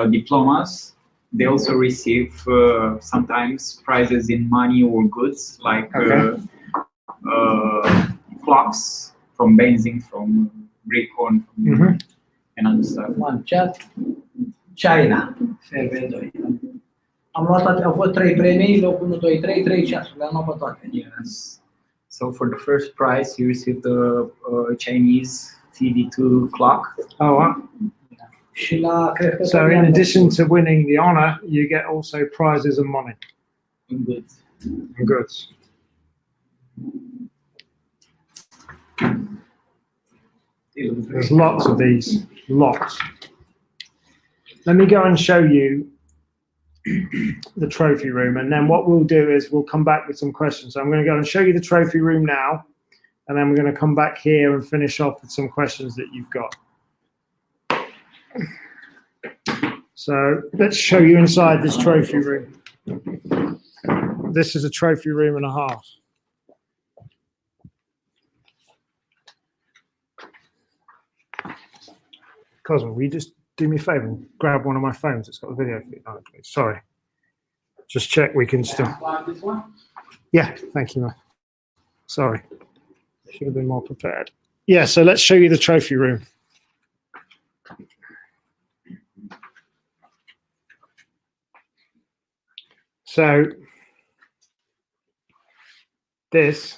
diplomas, they also receive sometimes prizes in money or goods, like clocks from Benzing, from Bricon, and other stuff. One chat, China, FV2. Am luat toate, au fost 3 premii, locul 1, 2, 3, 3 ceasuri, le-am luat pe toate. Yes. So for the first prize, you received the Chinese TD2 clock. Oh, wow. Și la, cred că So in addition to winning the honor, you get also prizes and money In goods. and goods. There's lots of these, lots. Let me go and show you the trophy room, and then what we'll do is we'll come back with some questions. So I'm going to go and show you the trophy room now, and then we're going to come back here and finish off with some questions that you've got. So let's show you inside this trophy room. This is a trophy room and a half. Cosmo, will you just do me a favor and grab one of my phones? It's got a video feed on it, please. Sorry. Just check we can still. This one? Yeah, thank you, man. Sorry. Should have been more prepared. Yeah, so let's show you the trophy room. So this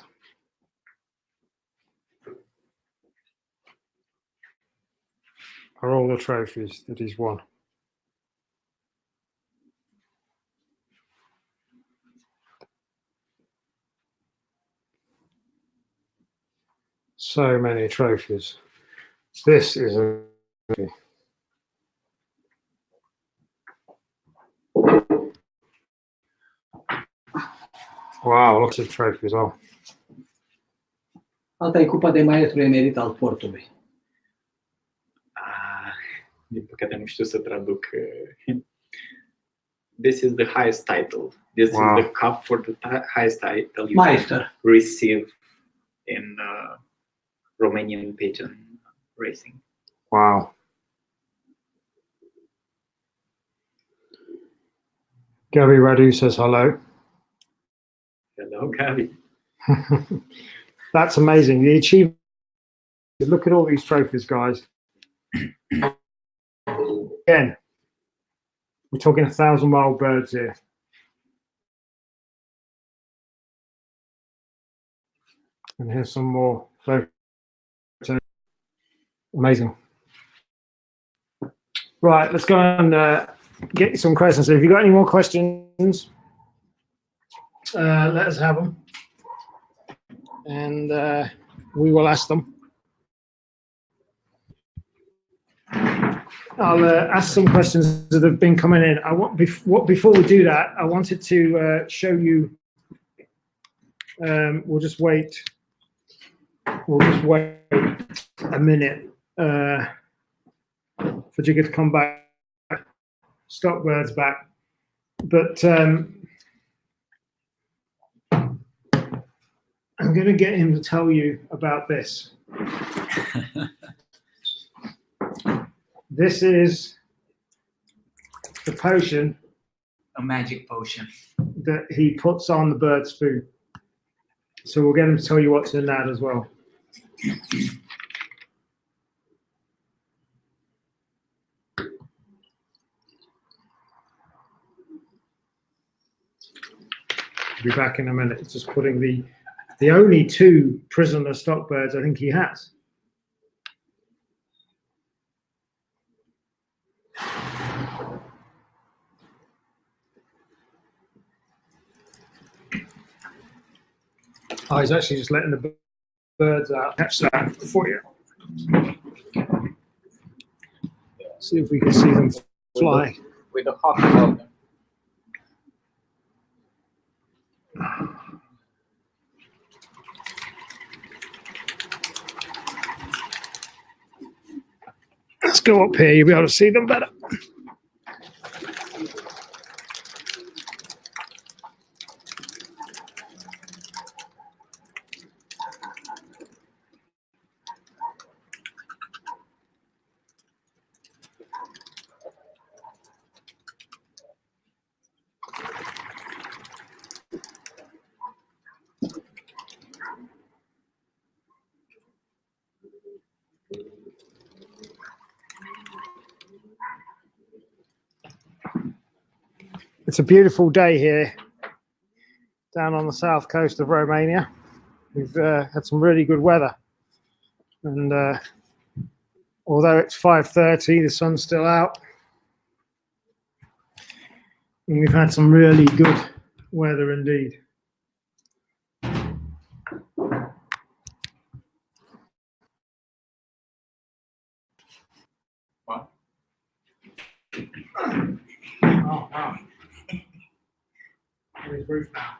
are all the trophies that he's won. So many trophies. This is a wow, lots of trophies. Oh, Asta e cupa de maestru emerit al sportului. Din păcate nu știu să traduc. This is the highest title. This is the cup for the highest title you Meister. receive in Romanian pigeon racing. wow. Gabby Radu says hello. Hello, Gabby. That's amazing. The achievement. Look at all these trophies, guys. Again, we're talking 1,000 wild birds here. And here's some more photos. Amazing. Right, let's go and get some questions. So if you've got any more questions, let us have them. And we will ask them. I'll ask some questions that have been coming in. Before we do that, I wanted to show you. We'll just wait. We'll just wait a minute for Gica to come back. Stockbird's back. But I'm going to get him to tell you about this. This is the potion. A magic potion. That he puts on the bird's food. So we'll get him to tell you what's in that as well. Be back in a minute. It's just putting the only 2 prisoner stock birds I think he has. Oh, he's actually just letting the birds out. Catch that for you. See if we can see them fly. With a hawk above them. Let's go up here. You'll be able to see them better. It's a beautiful day here down on the south coast of Romania. We've had some really good weather, and although it's 5:30, the sun's still out, and we've had some really good weather indeed. What? Oh, wow. His roof now.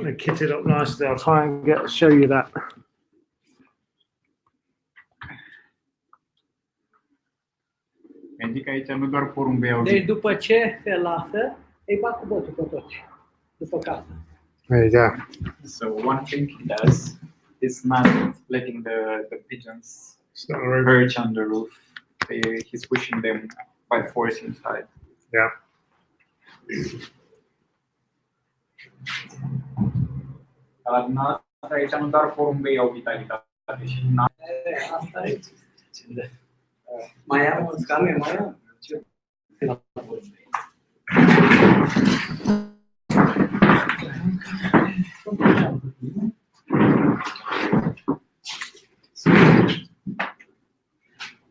They kitted up nicely. I'll try and show you that. Adică aici nu doar porumbei au. Deci după ce se lasă, îi bag cu botul pe toți. După casă. There you go. So one thing he does is not letting the pigeons perch on the roof. He's pushing them by force inside. Yeah. La dumneavoastră aici nu doar porumbei au vitalitate și Asta e. Mai am o scaune, mai am.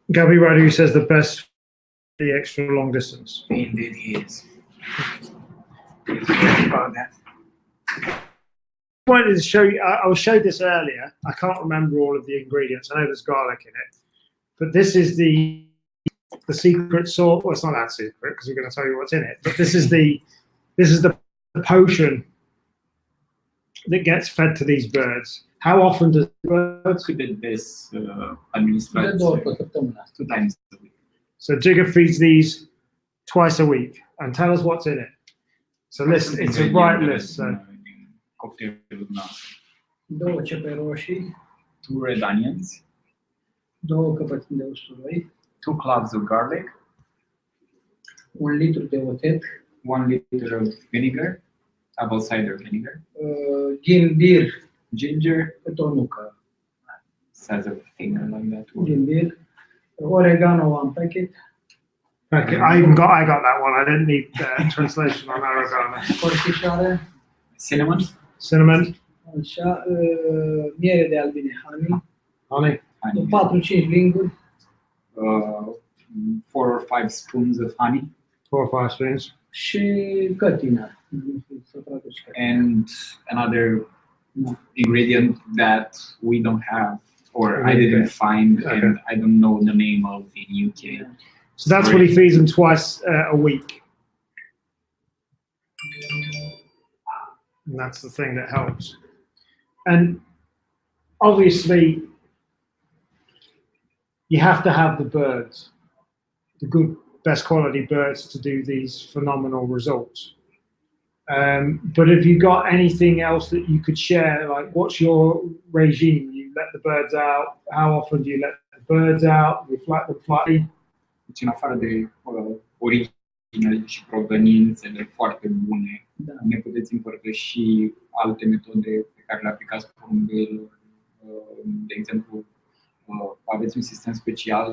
Gabi Radu says the best the extra long distance. Indeed he is. I wanted to show you, I showed this earlier. I can't remember all of the ingredients. I know there's garlic in it, but this is the secret sauce. Well, it's not that secret because we're going to tell you what's in it. But this is the potion that gets fed to these birds. How often does birds? cât de des administrați? De 2 ori pe săptămână. 2 times a week. So Gica feeds these twice a week. And tell us what's in it. So listen, it's a right list. So. Cocktailul nostru. 2 cepe roșii, 2 red onions, 2 căpățâni de usturoi, 2 cloves of garlic, 1 litru de oțet, 1 liter of vinegar, apple cider vinegar, ghimbir, ginger, cât o nucă, size of a finger like that. ghimbir, oregano 1 packet, Okay, I got that one. I didn't need translation on oregano. porțișoară, Cinnamon, așa, miere de albine, honey, honey, 4-5 linguri, 4 or 5 spoons of honey, 4 or 5 spoons, și cătină. Să traduci cătină. and another ingredient that we don't have or I didn't find and I don't know the name of in UK. So that's what he feeds them twice a week. And that's the thing that helps. And obviously, you have to have the birds, the good, best quality birds to do these phenomenal results. But have you got anything else that you could share? Like, what's your regime? You let the birds out. How often do you let the birds out? You flat them fly. Deci, în afară de originele și proveniențele foarte bune, Da. ne puteți împărtăși alte metode pe care le aplicați porumbeilor. De exemplu, aveți un sistem special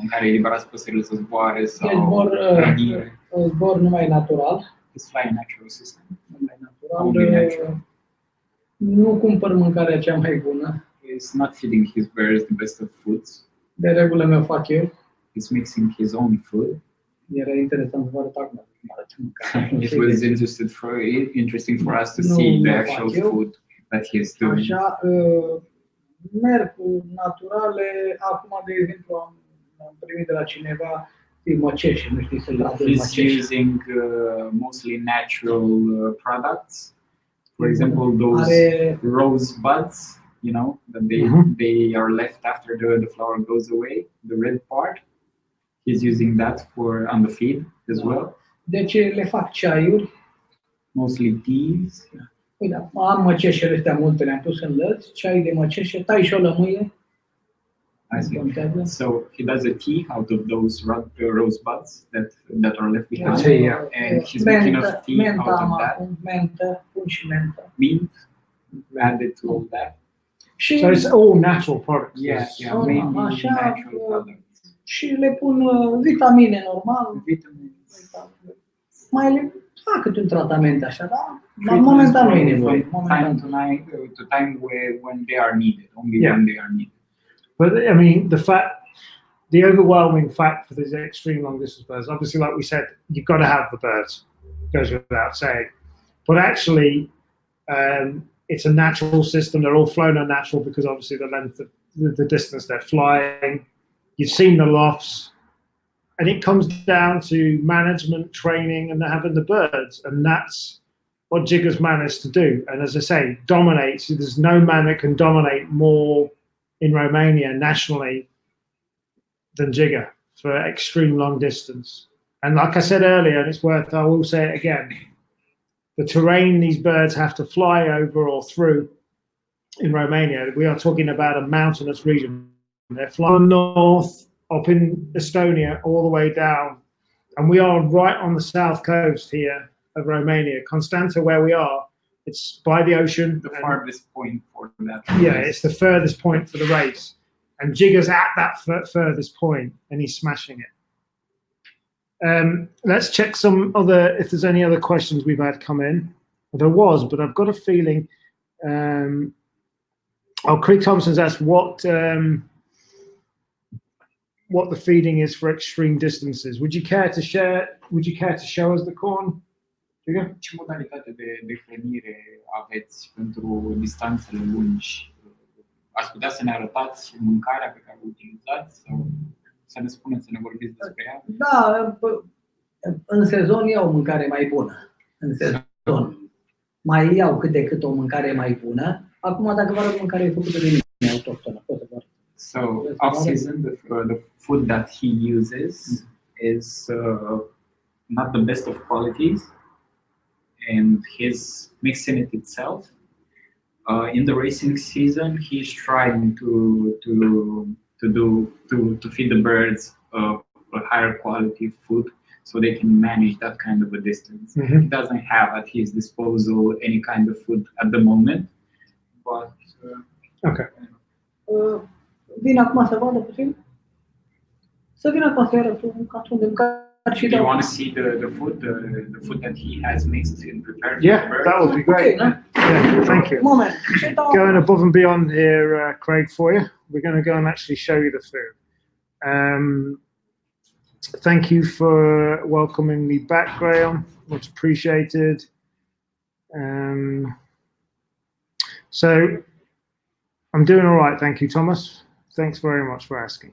în care eliberați păsările să zboare Deci sau hrănire. zbor numai natural. It's fly a natural system. Numai Only natural. natural. Nu cumpăr mâncarea cea mai bună. He's not feeding his birds the best of foods. De regulă mi-o fac eu. He's mixing his own food. Era interesant să vă arăt acum. It was interesting for us to see the actual food that he's doing. Așa, merg cu naturale. Acum, de exemplu, am primit de la cineva măceșe, nu știi să-l traduci He's măceșe. using mostly natural products. For example, those Are rose buds, you know, that they are left after the flower goes away, the red part. He's using that on the feed as well. Deci le fac ceaiuri. Mostly teas. Păi da, am măceșele astea multe, le-am pus în lăți, ceai de măceșe, tai și o lămâie. I see. So he does a tea out of those rose buds that are left behind. Tea, yeah. And he's making a tea out am of that. acum, mentă, pun și mentă. Mint added to all that. Și, So it's all natural products. Yeah, Oh, mainly așa, natural products. și le pun vitamine normal. Vitamins. Mai le fac câte un tratament așa, da? Dar momentan nu e nevoie. Time to time when they are needed, only Yeah. when they are needed. But I mean, the overwhelming fact for these extreme long distance birds, obviously, like we said, you've got to have the birds. Goes without saying. But actually, it's a natural system. They're all flown unnatural because obviously the length of the distance they're flying. You've seen the lofts, and it comes down to management, training, and having the birds, and that's what Gica's managed to do. And as I say, dominates. There's no man that can dominate more in Romania nationally than Gica for extreme long distance. And like I said earlier, and I will say it again, the terrain these birds have to fly over or through in Romania, we are talking about a mountainous region. They're flying north, up in Estonia, all the way down. And we are right on the south coast here of Romania. Constanta, where we are, it's by the ocean. The farthest point for that. Yeah, it's the furthest point for the race. And Gica's at that furthest point, and he's smashing it. Let's check if there's any other questions we've had come in. There was, but I've got a feeling. Craig Thompson's asked what the feeding is for extreme distances. Would you care to share? Would you care to show us the corn? Gica? Ce modalitate de hrănire aveți pentru distanțele lungi? Ați putea să ne arătați mâncarea pe care o utilizați sau să ne spuneți, să ne vorbiți despre ea? Da, în sezon iau mâncare mai bună. În sezon. Mai iau cât de cât o mâncare mai bună. Acum, dacă vă arăt mâncare făcută de mine, autohtonă, pot să vă arăt. So, off-season, the food that he uses is not the best of qualities, and he's mixing it itself. In the racing season, he's trying to feed the birds a higher quality food so they can manage that kind of a distance. Mm-hmm. He doesn't have at his disposal any kind of food at the moment, but Okay. Vin acum să vadă puțin? Să vină acum să arăt un carton de mâncare și do you dau. want to see the food that he has mixed and prepared for Yeah, the birds? that would be great. Okay, Yeah, thank you. Moment. Și dau. Going above and beyond here, Craig, for you. We're going to go and actually show you the food. Thank you for welcoming me back, Graham. Much appreciated. So I'm doing all right, thank you, Thomas. Thanks very much for asking.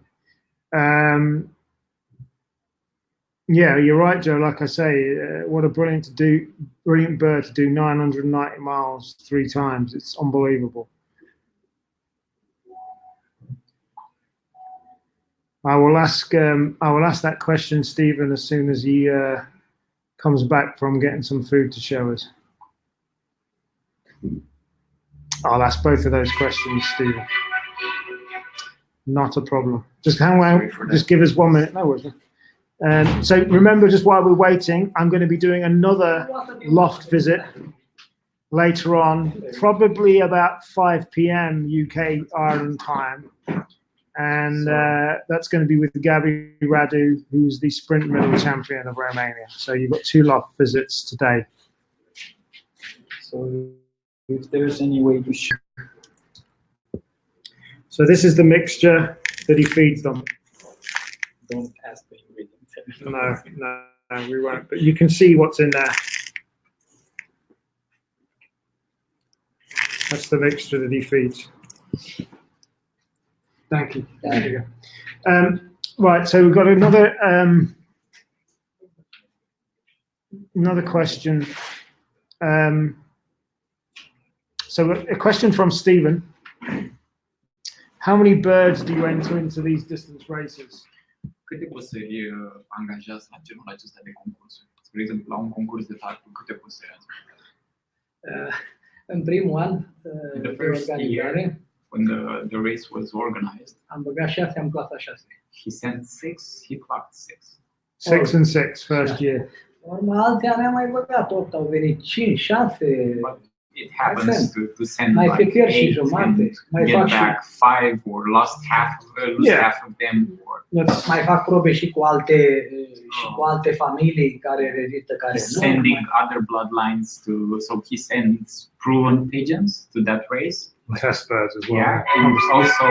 Yeah, you're right, Joe. Like I say, what a brilliant bird to do 990 miles 3 times. It's unbelievable. I will ask that question, Stephen, as soon as he comes back from getting some food to show us. I'll ask both of those questions, Stephen. Not a problem. Just hang on. Just give us 1 minute. No worries. So remember, just while we're waiting, I'm going to be doing another loft visit later on, probably about 5 p.m. UK Ireland time. And that's going to be with Gabi Radu, who's the sprint medal champion of Romania. So you've got 2 loft visits today. So if there's any way to show. So this is the mixture that he feeds them. Don't ask the ingredients. No, we won't. But you can see what's in there. That's the mixture that he feeds. Thank you. There you go. Right, so we've got another question. So a question from Stephen. How many birds do you enter into these distance races? Câte păsări angajați la genul acesta de concursuri? Spre exemplu, la un concurs de tartu, câte păsări ați? În primul an In the de first organizare, year, when the race was organized, am băgat 6, am clasa 6. he sent 6, he clocked 6. 6 and 6 first year. Urmă, alții ani am mai băgat 8, au venit 5, 6. But it happens to send Mai like pierd și 8 jumate. and Mai get fac și back 5 or lose half of them. Or mai fac probe și cu alte familii care rezistă, care nu. sending other bloodlines to, so he sends proven pigeons to that race. Test birds as well. Yeah, and also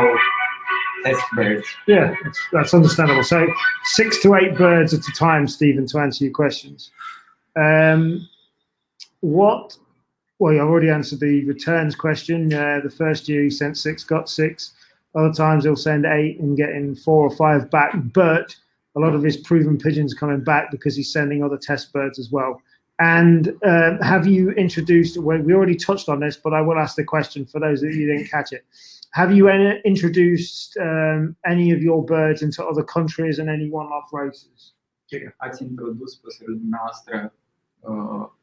test birds. Yeah, that's understandable. So 6 to 8 birds at a time, Stephen, to answer your questions. Well, I've already answered the returns question. The first year he sent 6, got 6. Other times he'll send 8 and getting 4 or 5 back. But a lot of his proven pigeons are coming back because he's sending other test birds as well. And have you introduced, well, we already touched on this, but I will ask the question for those that you didn't catch it. Have you introduced any of your birds into other countries and any one-off races? Ați introdus păsările dumneavoastră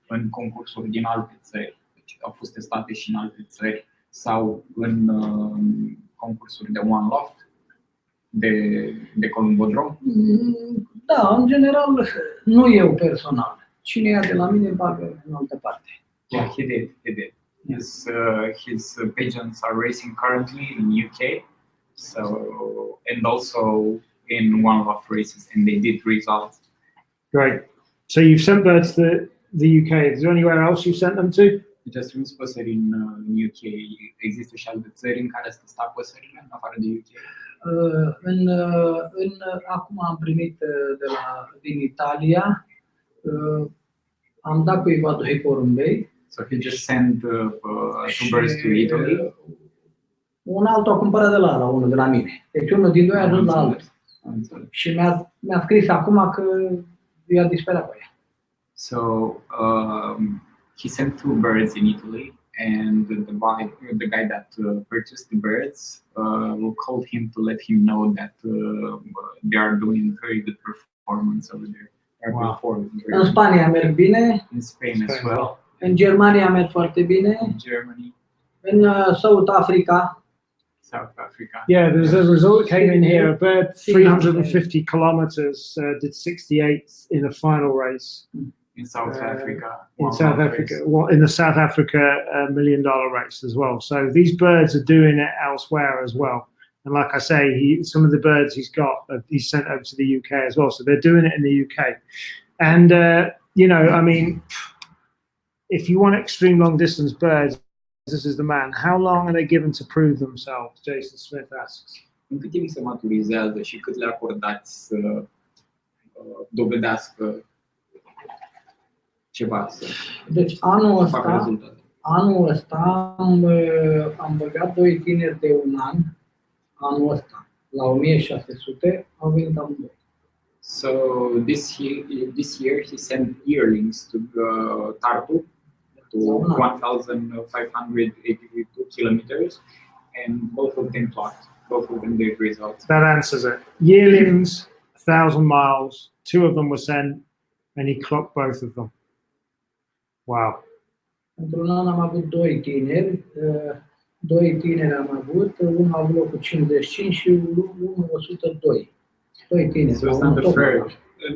în concursuri din alte țări, deci au fost testate și în alte țări sau în concursuri de one loft, de columbodrom? Da, în general, nu eu personal. Cine ia de la mine, bagă în altă parte. Yeah, he did. His pigeons are racing currently in UK, so and also in one-off races, and they did results. Great. So you've sent birds to the UK. Is there anywhere else you've sent them to? Deci ați trimis păsări în UK. Există și alte țări în care ați testat păsările în afară de UK? Acum am primit din Italia. Am dat cuiva 2 porumbei. So he just sent 2 birds to Italy. Un altul a cumpărat de la unul de la mine. Deci unul din doi a ajuns la altul. Și mi-a scris acum că i-a dispărat pe ea. So he sent 2 birds in Italy, and the guy that purchased the birds will call him to let him know that they are doing very good performance over there. Wow. În Spania merg bine. In Spain as well. În Germania merg foarte bine. In Germany. In South Africa. Yeah, there's a result that came in here. A bird 350 kilometers did 68th in a final race. In South Africa. In the South Africa $1 million race as well. So these birds are doing it elsewhere as well. And like I say, some of the birds he's sent over to the UK as well. So they're doing it in the UK. And, I mean, if you want extreme long distance birds, this is the man. How long are they given to prove themselves? Jason Smith asks. În cât timp se maturizează și cât le acordați să dovedească ceva, să deci facă rezultate? Anul ăsta am băgat 2 tineri de un an. Anul ăsta, la 1600, au venit amândoi. So this year he sent yearlings to Tartu, to 1,582 kilometers, and both of them clocked. both of them did results. That answers it. Yearlings, 1,000 miles. 2 of them were sent, and he clocked both of them. Wow. Într-un an am avut doi tineri. Doi tineri am avut. Unul a avut locul 55 și unul 102. Doi tineri. So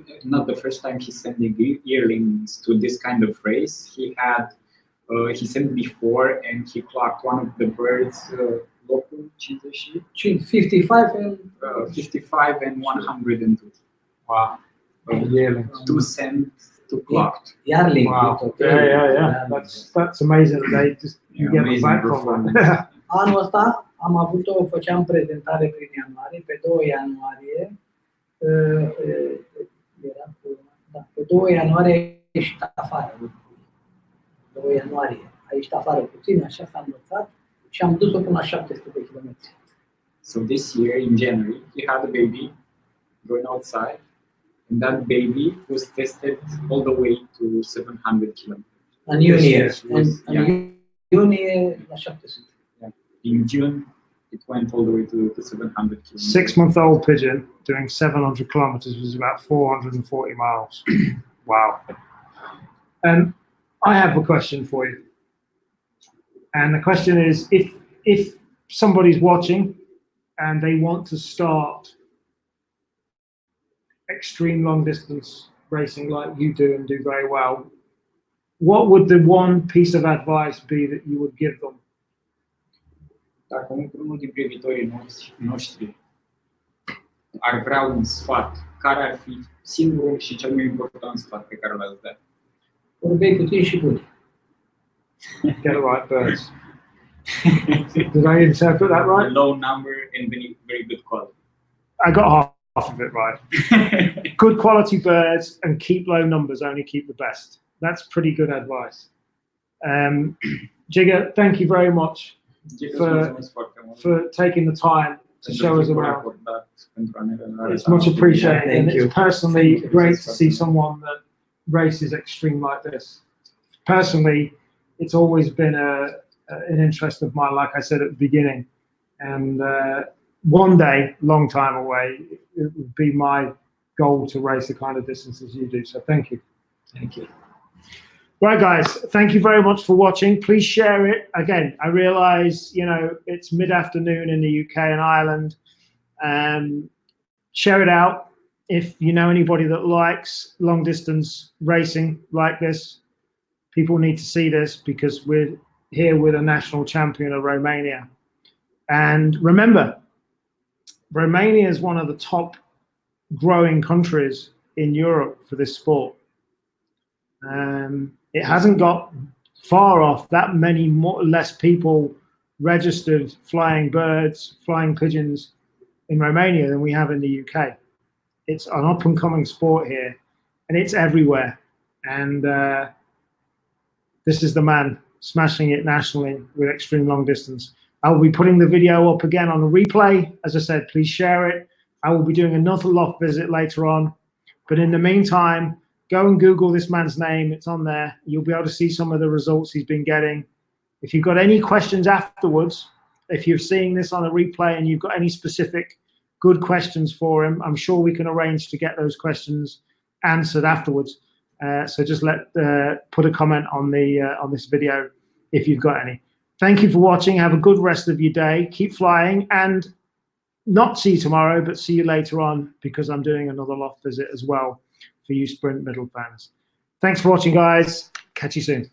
it's not the first time he's sending yearlings to this kind of race. He sent before and he clocked one of the birds, locul 55 and 55 and 102. Wow. Yearlings. 2 sent, 2 clocked. Yearling. Wow. Yeah. That's amazing that they just you get them back from that. Anul ăsta am avut-o, făceam prezentare prin ianuarie, pe 2 ianuarie. Pe 2 ianuarie a ieșit afară. 2 ianuarie a ieșit afară puțin, așa s-a învățat și am dus-o până la 700 de kilometri. So this year in January, he had a baby going outside, and that baby was tested all the way to 700 kilometers. În iunie, în iunie la 700. Yeah. In June, it went all the way to 700 kilometers. 6-month-old pigeon doing 700 kilometers was about 440 miles. Wow. I have a question for you. And the question is, if somebody's watching and they want to start extreme long distance racing like you do and do very well, what would the one piece of advice be that you would give them? Dacă unul din privitorii noștri ar vrea un sfat, care ar fi singurul și cel mai important sfat pe care l-ați dat? Vorbei puțin și buni. Get the right birds. Did I interpret that right? Low number and very good quality. I got half of it right. Good quality birds and keep low numbers, only keep the best. That's pretty good advice. Gica, thank you very much for taking the time to show us around. It's much appreciated. Thank and you. It's personally great to see someone that races extreme like this. Personally, it's always been an interest of mine, like I said at the beginning. And one day, long time away, it would be my goal to race the kind of distances you do. So thank you. Thank you. Right, guys, thank you very much for watching. Please share it. Again, I realize, it's mid-afternoon in the UK and Ireland. Share it out. If you know anybody that likes long distance racing like this, people need to see this because we're here with a national champion of Romania. And remember, Romania is one of the top growing countries in Europe for this sport. It hasn't got far off that many less people registered flying birds, flying pigeons in Romania than we have in the UK. It's an up and coming sport here and it's everywhere. And this is the man smashing it nationally with extreme long distance. I will be putting the video up again on a replay. As I said, please share it. I will be doing another loft visit later on. But in the meantime, go and Google this man's name. It's on there. You'll be able to see some of the results he's been getting. If you've got any questions afterwards, if you're seeing this on a replay and you've got any specific good questions for him, I'm sure we can arrange to get those questions answered afterwards. So just put a comment on this video if you've got any. Thank you for watching. Have a good rest of your day. Keep flying and not see you tomorrow, but see you later on because I'm doing another loft visit as well for you sprint middle fans. Thanks for watching, guys. Catch you soon.